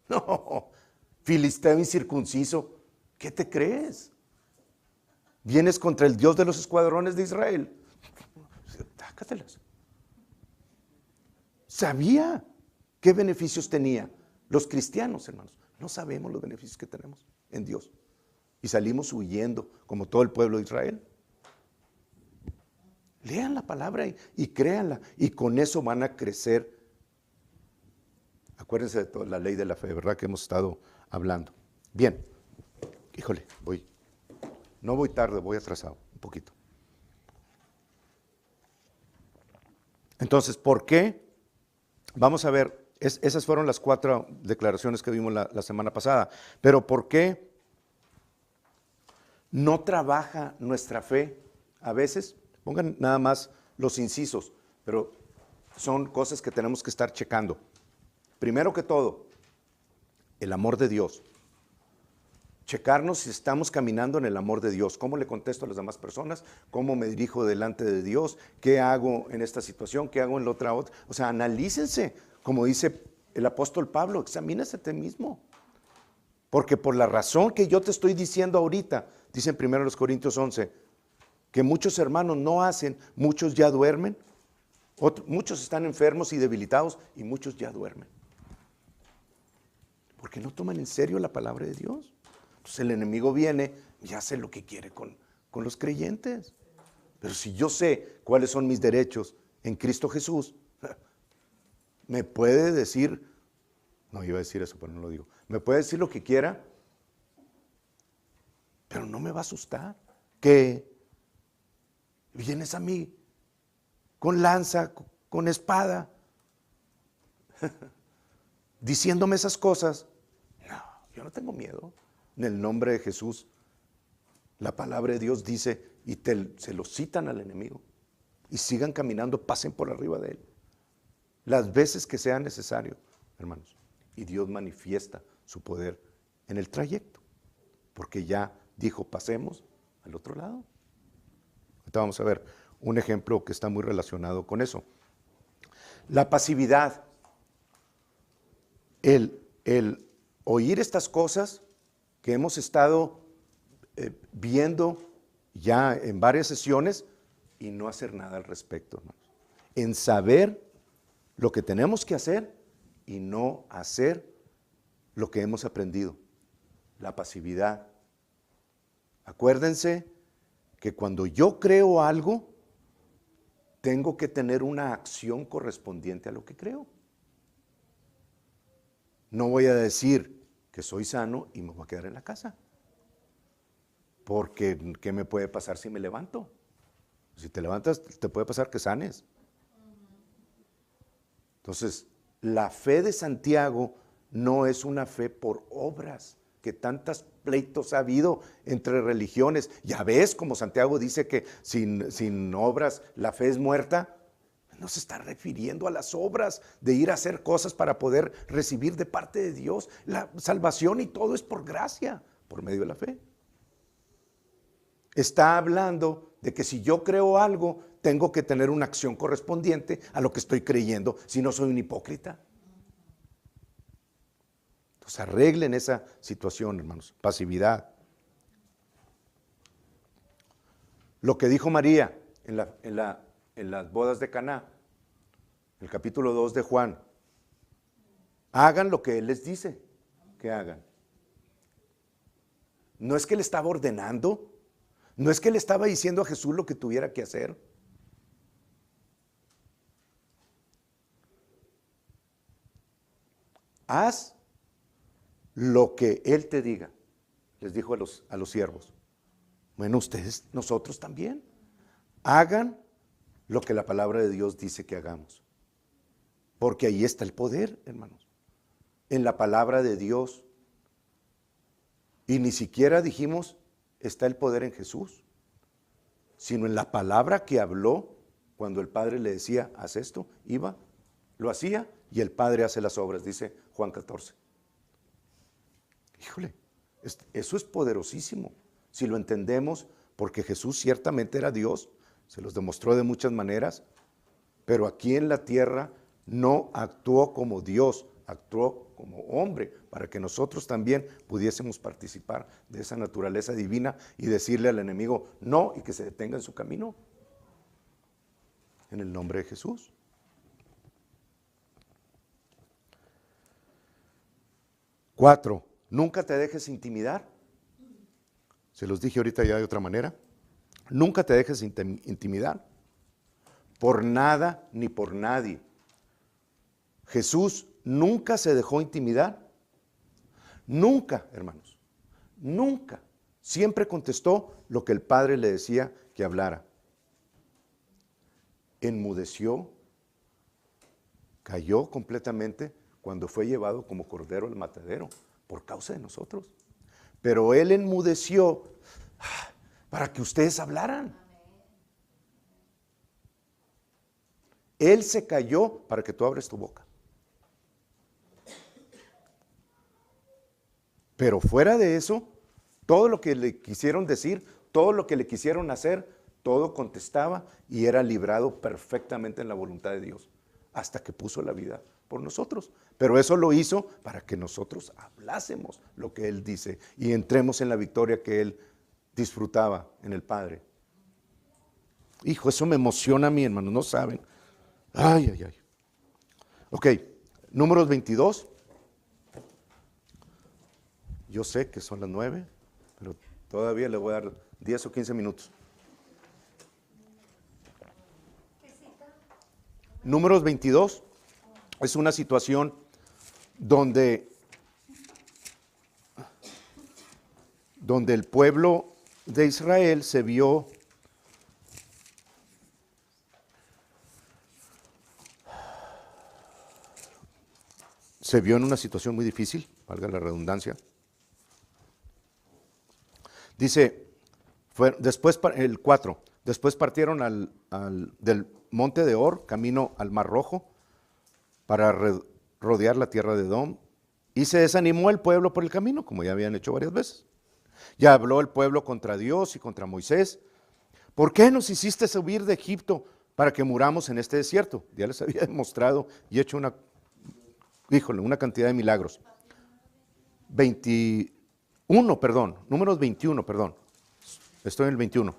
no, filisteo incircunciso, ¿qué te crees? Vienes contra el Dios de los escuadrones de Israel. Tácatelas. sabía qué beneficios tenía. Los cristianos, hermanos, no sabemos los beneficios que tenemos en Dios. Y salimos huyendo, como todo el pueblo de Israel. Lean la palabra y créanla, y con eso van a crecer. Acuérdense de toda la ley de la fe, ¿verdad? Que hemos estado hablando. Bien, híjole, no voy tarde, voy atrasado un poquito. Entonces, ¿por qué? Vamos a ver, esas fueron las 4 declaraciones que vimos la semana pasada, pero ¿por qué no trabaja nuestra fe a veces? Pongan nada más los incisos, pero son cosas que tenemos que estar checando. Primero que todo, el amor de Dios. Checarnos si estamos caminando en el amor de Dios. ¿Cómo le contesto a las demás personas? ¿Cómo me dirijo delante de Dios? ¿Qué hago en esta situación? ¿Qué hago en la otra? O sea, analícense. Como dice el apóstol Pablo, examínese a ti mismo. Porque por la razón que yo te estoy diciendo ahorita, dice en 1 Corintios 11, que muchos hermanos no hacen, muchos ya duermen, muchos están enfermos y debilitados y muchos ya duermen. Porque no toman en serio la palabra de Dios. Entonces el enemigo viene y hace lo que quiere con los creyentes. Pero si yo sé cuáles son mis derechos en Cristo Jesús, me puede decir, no iba a decir eso, pero no lo digo, me puede decir lo que quiera, pero no me va a asustar. Que vienes a mí con lanza, con espada, diciéndome esas cosas. No, yo no tengo miedo. En el nombre de Jesús, la palabra de Dios dice, y se lo citan al enemigo, y sigan caminando, pasen por arriba de él, las veces que sea necesario, hermanos. Y Dios manifiesta su poder en el trayecto, porque ya dijo, pasemos al otro lado. Ahorita vamos a ver un ejemplo que está muy relacionado con eso. La pasividad. El oír estas cosas que hemos estado viendo ya en varias sesiones y no hacer nada al respecto, hermanos. En saber lo que tenemos que hacer y no hacer lo que hemos aprendido. La pasividad. Acuérdense que cuando yo creo algo, tengo que tener una acción correspondiente a lo que creo. No voy a decir que soy sano y me voy a quedar en la casa. Porque, ¿qué me puede pasar si me levanto? Si te levantas, te puede pasar que sanes. Entonces, la fe de Santiago no es una fe por obras, que tantos pleitos ha habido entre religiones. Ya ves como Santiago dice que sin obras la fe es muerta. No se está refiriendo a las obras de ir a hacer cosas para poder recibir de parte de Dios. La salvación y todo es por gracia, por medio de la fe. Está hablando de que si yo creo algo, tengo que tener una acción correspondiente a lo que estoy creyendo, si no soy un hipócrita. Entonces arreglen esa situación, hermanos. Pasividad. Lo que dijo María en las bodas de Caná, el capítulo 2 de Juan. Hagan lo que Él les dice que hagan. No es que le estaba ordenando, no es que le estaba diciendo a Jesús lo que tuviera que hacer. Haz lo que Él te diga, les dijo a los siervos. Bueno, ustedes, nosotros también. Hagan lo que la palabra de Dios dice que hagamos. Porque ahí está el poder, hermanos. En la palabra de Dios. Y ni siquiera dijimos, está el poder en Jesús, sino en la palabra que habló cuando el Padre le decía, haz esto, iba, lo hacía y el Padre hace las obras, dice Juan 14. Híjole, eso es poderosísimo, si lo entendemos, porque Jesús ciertamente era Dios, se los demostró de muchas maneras, pero aquí en la tierra no actuó como Dios, actuó como hombre, para que nosotros también pudiésemos participar de esa naturaleza divina y decirle al enemigo no y que se detenga en su camino. En el nombre de Jesús. 4, nunca te dejes intimidar. Se los dije ahorita ya de otra manera. Nunca te dejes intimidar por nada ni por nadie. Jesús nunca se dejó intimidar. Nunca, hermanos. Nunca. Siempre contestó lo que el Padre le decía que hablara. Enmudeció, cayó completamente cuando fue llevado como cordero al matadero por causa de nosotros. Pero Él enmudeció para que ustedes hablaran. Él se cayó para que tú abres tu boca. Pero fuera de eso, todo lo que le quisieron decir, todo lo que le quisieron hacer, todo contestaba y era librado perfectamente en la voluntad de Dios, hasta que puso la vida por nosotros. Pero eso lo hizo para que nosotros hablásemos lo que Él dice y entremos en la victoria que Él disfrutaba en el Padre. Hijo, eso me emociona a mí, hermano, no saben. Ay, ay, ay. Ok, Números 22. Yo sé que son las 9, pero todavía le voy a dar 10 o 15 minutos. Números 22 es una situación donde el pueblo de Israel se vio en una situación muy difícil, valga la redundancia. Dice, después el 4, después partieron del monte de Or, camino al Mar Rojo, para rodear la tierra de Edom, y se desanimó el pueblo por el camino, como ya habían hecho varias veces. Ya habló el pueblo contra Dios y contra Moisés. ¿Por qué nos hiciste subir de Egipto para que muramos en este desierto? Ya les había demostrado y hecho una cantidad de milagros. 21, perdón, Números 21, perdón. Estoy en el 21.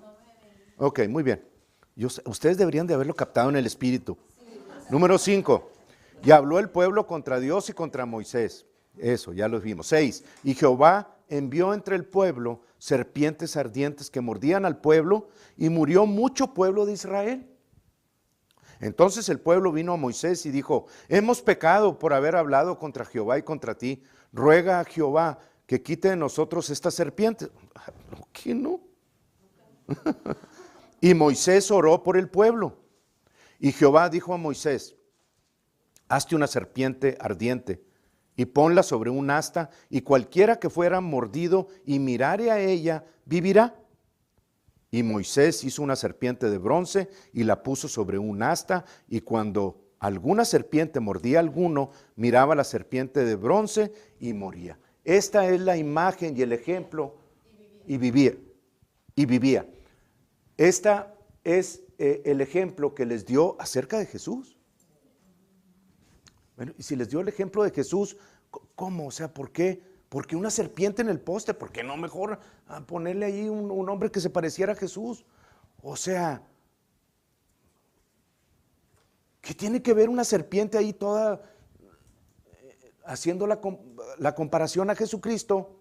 Ok, muy bien. Ustedes deberían de haberlo captado en el espíritu. Número 5. Y habló el pueblo contra Dios y contra Moisés. Eso, ya lo vimos. 6. Y Jehová envió entre el pueblo serpientes ardientes que mordían al pueblo y murió mucho pueblo de Israel. Entonces el pueblo vino a Moisés y dijo, hemos pecado por haber hablado contra Jehová y contra ti. Ruega a Jehová que quite de nosotros estas serpientes. ¿No que no? Y Moisés oró por el pueblo. Y Jehová dijo a Moisés, hazte una serpiente ardiente y ponla sobre un asta, y cualquiera que fuera mordido y mirare a ella, vivirá. Y Moisés hizo una serpiente de bronce y la puso sobre un asta, y cuando alguna serpiente mordía a alguno, miraba la serpiente de bronce y moría. Esta es la imagen y el ejemplo, y vivía. Esta es el ejemplo que les dio acerca de Jesús. Bueno, y si les dio el ejemplo de Jesús, ¿cómo? O sea, ¿por qué? ¿Por qué una serpiente en el poste? ¿Por qué no mejor ponerle ahí un hombre que se pareciera a Jesús? O sea, ¿qué tiene que ver una serpiente ahí toda haciendo la comparación a Jesucristo?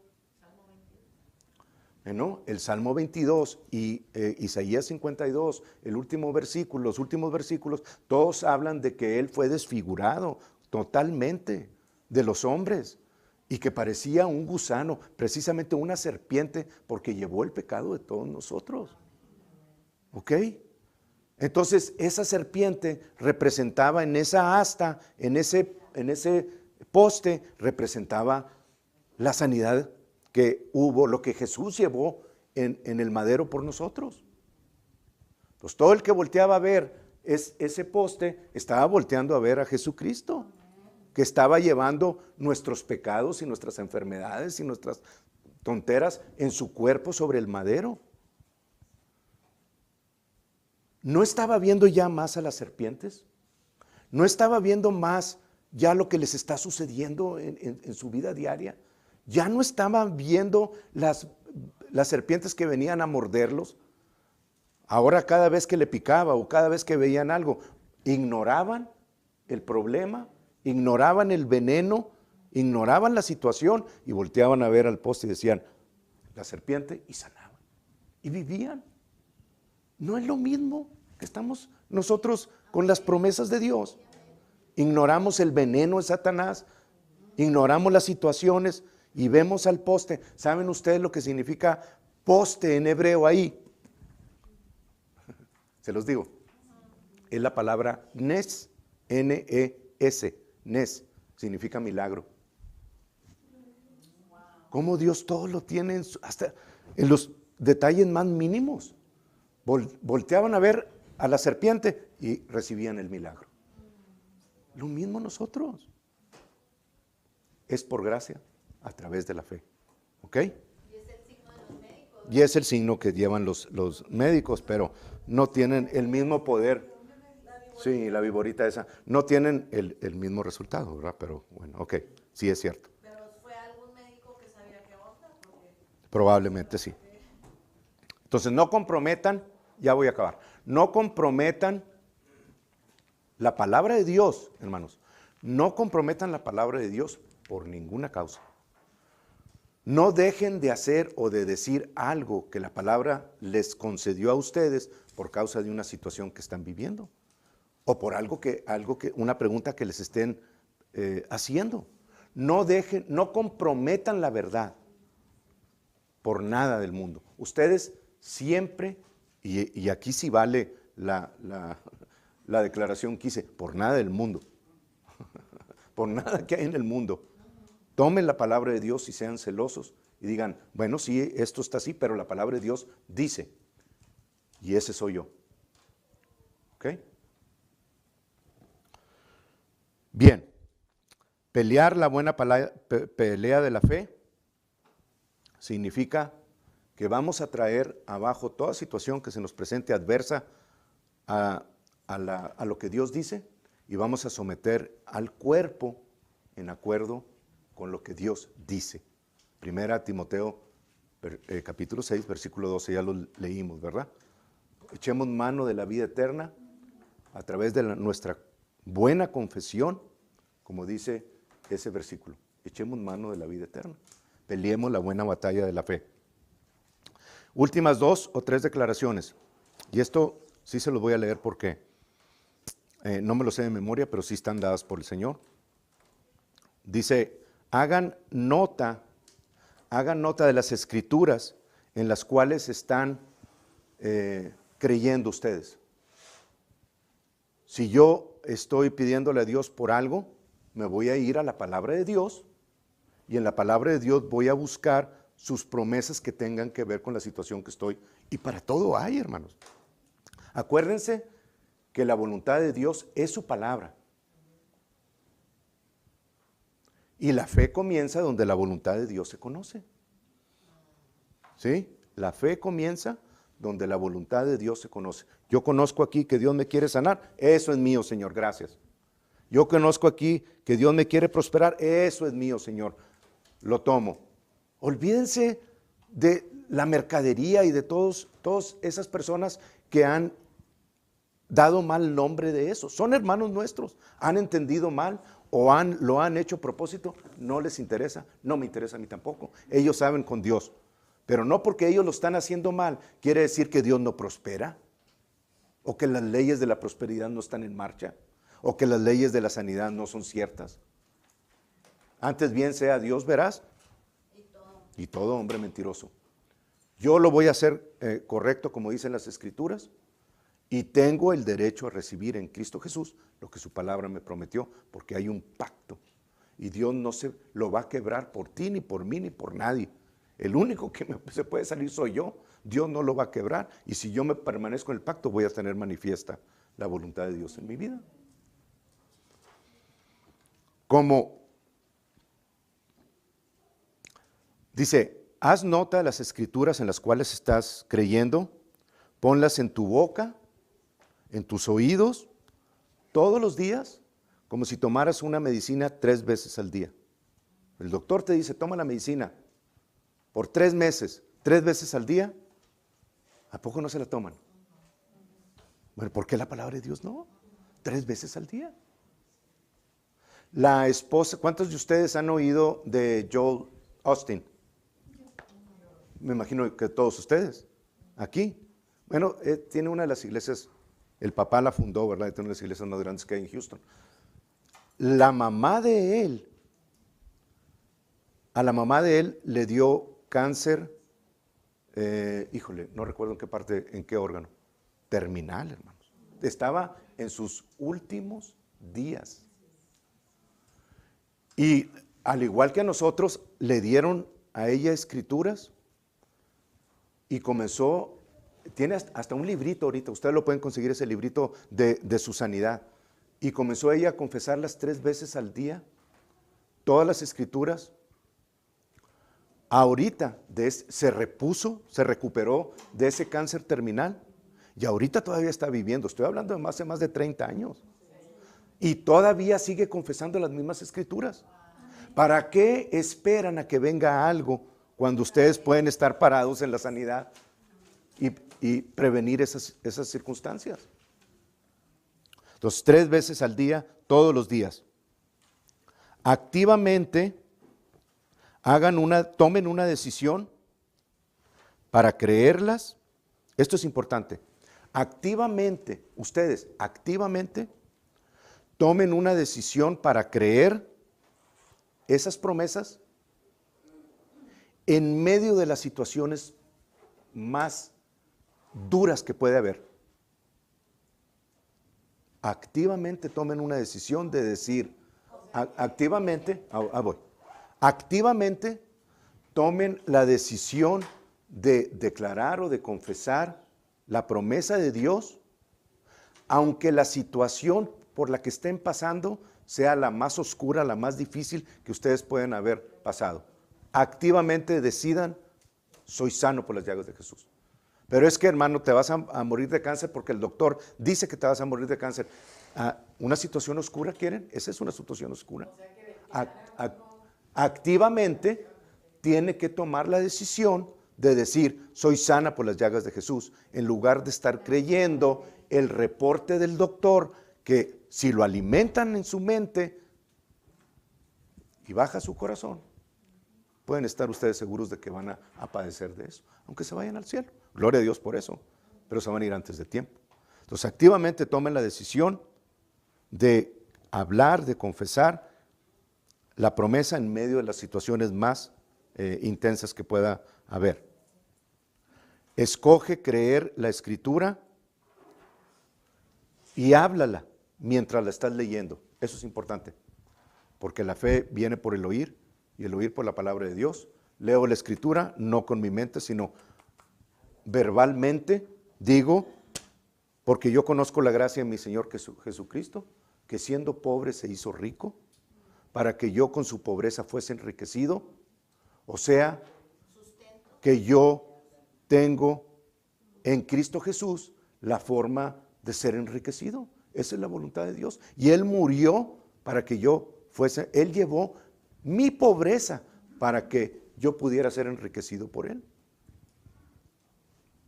Bueno, el Salmo 22 y Isaías 52, el último versículo, los últimos versículos, todos hablan de que Él fue desfigurado totalmente de los hombres y que parecía un gusano, precisamente una serpiente, porque llevó el pecado de todos nosotros. ¿Ok? Entonces esa serpiente representaba en esa asta, en ese poste, representaba la sanidad que hubo, lo que Jesús llevó en el madero por nosotros. Pues todo el que volteaba a ver ese poste, estaba volteando a ver a Jesucristo, que estaba llevando nuestros pecados y nuestras enfermedades y nuestras tonteras en su cuerpo sobre el madero. ¿No estaba viendo ya más a las serpientes? ¿No estaba viendo más ya lo que les está sucediendo en su vida diaria? ¿Ya no estaban viendo las serpientes que venían a morderlos? Ahora cada vez que le picaba o cada vez que veían algo, ignoraban el problema, ignoraban el veneno Ignoraban la situación y volteaban a ver al poste y decían, la serpiente, y sanaban. Y vivían. No es lo mismo que estamos nosotros con las promesas de Dios. Ignoramos el veneno de Satanás, ignoramos las situaciones y vemos al poste. ¿Saben ustedes lo que significa poste en hebreo ahí? Se los digo. Es la palabra nes, N-E-S, nes, significa milagro. Cómo Dios todo lo tiene hasta en los detalles más mínimos. Volteaban a ver a la serpiente y recibían el milagro. Lo mismo nosotros. Es por gracia a través de la fe. ¿Ok? Y es el signo de los médicos. Y es el signo que llevan los médicos, pero no tienen el mismo poder. Sí, la viborita esa. No tienen el mismo resultado, ¿verdad? Pero bueno, ok, sí es cierto. Pero fue algún médico que sabía qué onda. Porque Probablemente sí. Entonces no comprometan, ya voy a acabar, no comprometan la palabra de Dios, hermanos. No comprometan la palabra de Dios por ninguna causa. No dejen de hacer o de decir algo que la palabra les concedió a ustedes por causa de una situación que están viviendo. O por algo que una pregunta que les estén haciendo. No comprometan la verdad por nada del mundo. Ustedes siempre, y aquí sí vale la declaración que hice, por nada del mundo, por nada que hay en el mundo, tomen la palabra de Dios y sean celosos y digan, bueno, sí, esto está así, pero la palabra de Dios dice, y ese soy yo. ¿Ok? Bien, pelear la buena pelea de la fe significa que vamos a traer abajo toda situación que se nos presente adversa a lo que Dios dice y vamos a someter al cuerpo en acuerdo con lo que Dios dice. Primera Timoteo capítulo 6, versículo 12, ya lo leímos, ¿verdad? Echemos mano de la vida eterna a través de nuestra buena confesión, como dice ese versículo. Echemos mano de la vida eterna. Peleemos la buena batalla de la fe. Últimas 2 o 3 declaraciones. Y esto sí se los voy a leer porque no me lo sé de memoria, pero sí están dadas por el Señor. Dice, hagan nota de las escrituras en las cuales están creyendo ustedes. Si yo estoy pidiéndole a Dios por algo, me voy a ir a la palabra de Dios y en la palabra de Dios voy a buscar sus promesas que tengan que ver con la situación que estoy. Y para todo hay, hermanos. Acuérdense que la voluntad de Dios es su palabra. Y la fe comienza donde la voluntad de Dios se conoce. ¿Sí? La fe comienza donde la voluntad de Dios se conoce. Yo conozco aquí que Dios me quiere sanar, eso es mío, Señor, gracias. Yo conozco aquí que Dios me quiere prosperar, eso es mío, Señor, lo tomo. Olvídense de la mercadería y de todas esas personas que han dado mal nombre de eso. Son hermanos nuestros, han entendido mal o lo han hecho a propósito, no les interesa, no me interesa a mí tampoco. Ellos saben con Dios, pero no porque ellos lo están haciendo mal, quiere decir que Dios no prospera, o que las leyes de la prosperidad no están en marcha, o que las leyes de la sanidad no son ciertas. Antes bien sea Dios veraz y todo hombre mentiroso. Yo lo voy a hacer correcto como dicen las Escrituras y tengo el derecho a recibir en Cristo Jesús lo que su palabra me prometió, porque hay un pacto y Dios no se lo va a quebrar por ti, ni por mí, ni por nadie. El único que se puede salir soy yo. Dios no lo va a quebrar y si yo me permanezco en el pacto voy a tener manifiesta la voluntad de Dios en mi vida. Como dice, haz nota de las escrituras en las cuales estás creyendo, ponlas en tu boca, en tus oídos, todos los días, como si tomaras una medicina 3 veces al día. El doctor te dice, toma la medicina por 3 meses, 3 veces al día. ¿A poco no se la toman? Bueno, ¿por qué la palabra de Dios no? 3 veces al día. La esposa, ¿cuántos de ustedes han oído de Joel Austin? Me imagino que todos ustedes, aquí. Bueno, tiene una de las iglesias, el papá la fundó, ¿verdad? Tiene una de las iglesias más grandes que hay en Houston. La mamá de él, a la mamá de él le dio cáncer, híjole, no recuerdo en qué parte, en qué órgano, terminal, hermanos. Estaba en sus últimos días. Y al igual que a nosotros, le dieron a ella escrituras y comenzó, tiene hasta un librito ahorita, ustedes lo pueden conseguir, ese librito de su sanidad. Y comenzó ella a confesarlas 3 veces al día, todas las escrituras. Ahorita se repuso, se recuperó de ese cáncer terminal y ahorita todavía está viviendo. Estoy hablando de más de 30 años. Y todavía sigue confesando las mismas escrituras. ¿Para qué esperan a que venga algo cuando ustedes pueden estar parados en la sanidad y prevenir esas circunstancias? Entonces, 3 veces al día, todos los días. Activamente tomen una decisión para creerlas. Esto es importante. Activamente, ustedes, activamente, tomen una decisión para creer esas promesas en medio de las situaciones más duras que puede haber. Activamente tomen una decisión de decir, activamente tomen la decisión de declarar o de confesar la promesa de Dios, aunque la situación por la que estén pasando sea la más oscura, la más difícil que ustedes pueden haber pasado. Activamente decidan, soy sano por las llagas de Jesús. Pero es que, hermano, te vas a morir de cáncer porque el doctor dice que te vas a morir de cáncer. ¿Una situación oscura quieren? Esa es una situación oscura. Activamente tiene que tomar la decisión de decir, soy sana por las llagas de Jesús, en lugar de estar creyendo el reporte del doctor, que si lo alimentan en su mente y baja su corazón, pueden estar ustedes seguros de que van a padecer de eso, aunque se vayan al cielo. Gloria a Dios por eso, pero se van a ir antes de tiempo. Entonces, activamente tomen la decisión de hablar, de confesar la promesa en medio de las situaciones más intensas que pueda haber. Escoge creer la Escritura y háblala mientras la estás leyendo. Eso es importante, porque la fe viene por el oír y el oír por la palabra de Dios. Leo la Escritura no con mi mente, sino verbalmente digo, porque yo conozco la gracia de mi Señor Jesucristo, que siendo pobre se hizo rico, para que yo con su pobreza fuese enriquecido. O sea, que yo tengo en Cristo Jesús la forma de ser enriquecido. Esa es la voluntad de Dios. Y Él murió para que yo fuese, Él llevó mi pobreza para que yo pudiera ser enriquecido por Él.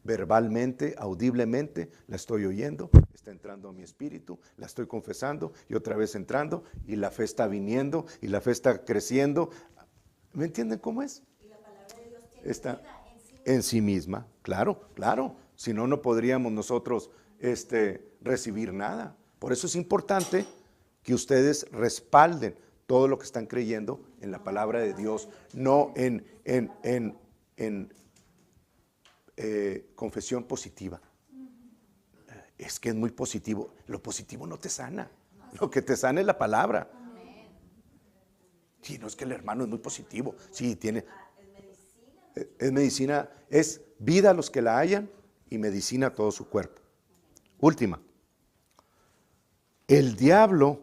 Verbalmente, audiblemente, la estoy oyendo, está entrando a mi espíritu, la estoy confesando y otra vez entrando, y la fe está viniendo y la fe está creciendo. ¿Me entienden cómo es? Y la palabra de Dios tiene Está vida en sí. en sí misma, claro, claro. Si no, no podríamos nosotros recibir nada. Por eso es importante que ustedes respalden todo lo que están creyendo en la palabra de Dios, no en confesión positiva. Es que es muy positivo. Lo positivo no te sana. Lo que te sana es la palabra. Sí, no es que el hermano es muy positivo. Sí, tiene. Es medicina, es vida a los que la hayan y medicina a todo su cuerpo. Última. El diablo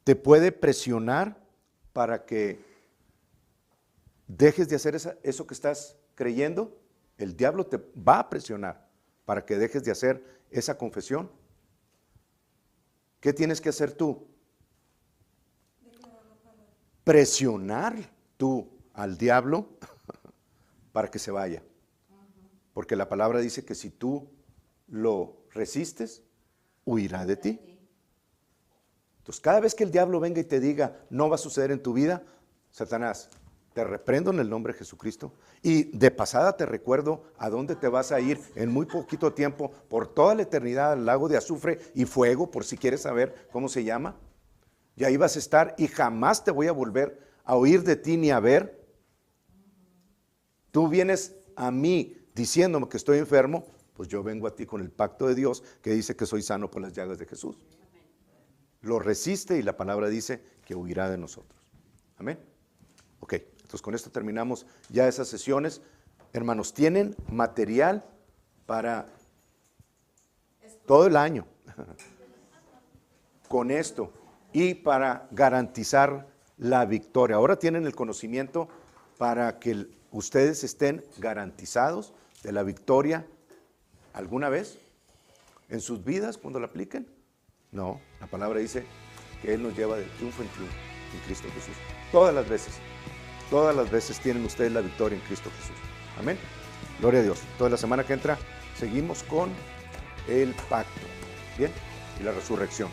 te puede presionar para que dejes de hacer eso que estás creyendo. El diablo te va a presionar para que dejes de hacer esa confesión. ¿Qué tienes que hacer tú? Presionar tú al diablo para que se vaya. Porque la palabra dice que si tú lo resistes, huirá de ti. Entonces, cada vez que el diablo venga y te diga, no va a suceder en tu vida, Satanás, te reprendo en el nombre de Jesucristo. Y de pasada te recuerdo a dónde te vas a ir en muy poquito tiempo, por toda la eternidad, al lago de azufre y fuego, por si quieres saber cómo se llama. Y ahí vas a estar y jamás te voy a volver a oír de ti ni a ver. Tú vienes a mí diciéndome que estoy enfermo, pues yo vengo a ti con el pacto de Dios que dice que soy sano por las llagas de Jesús. Lo resiste y la palabra dice que huirá de nosotros. Amén. Ok, entonces con esto terminamos ya esas sesiones. Hermanos, tienen material para todo el año con esto y para garantizar la victoria. Ahora tienen el conocimiento para que ustedes estén garantizados de la victoria alguna vez en sus vidas cuando la apliquen. No, la palabra dice que Él nos lleva de triunfo en triunfo en Cristo Jesús. Todas las veces tienen ustedes la victoria en Cristo Jesús. Amén. Gloria a Dios. Toda la semana que entra seguimos con el pacto. Bien, y la resurrección.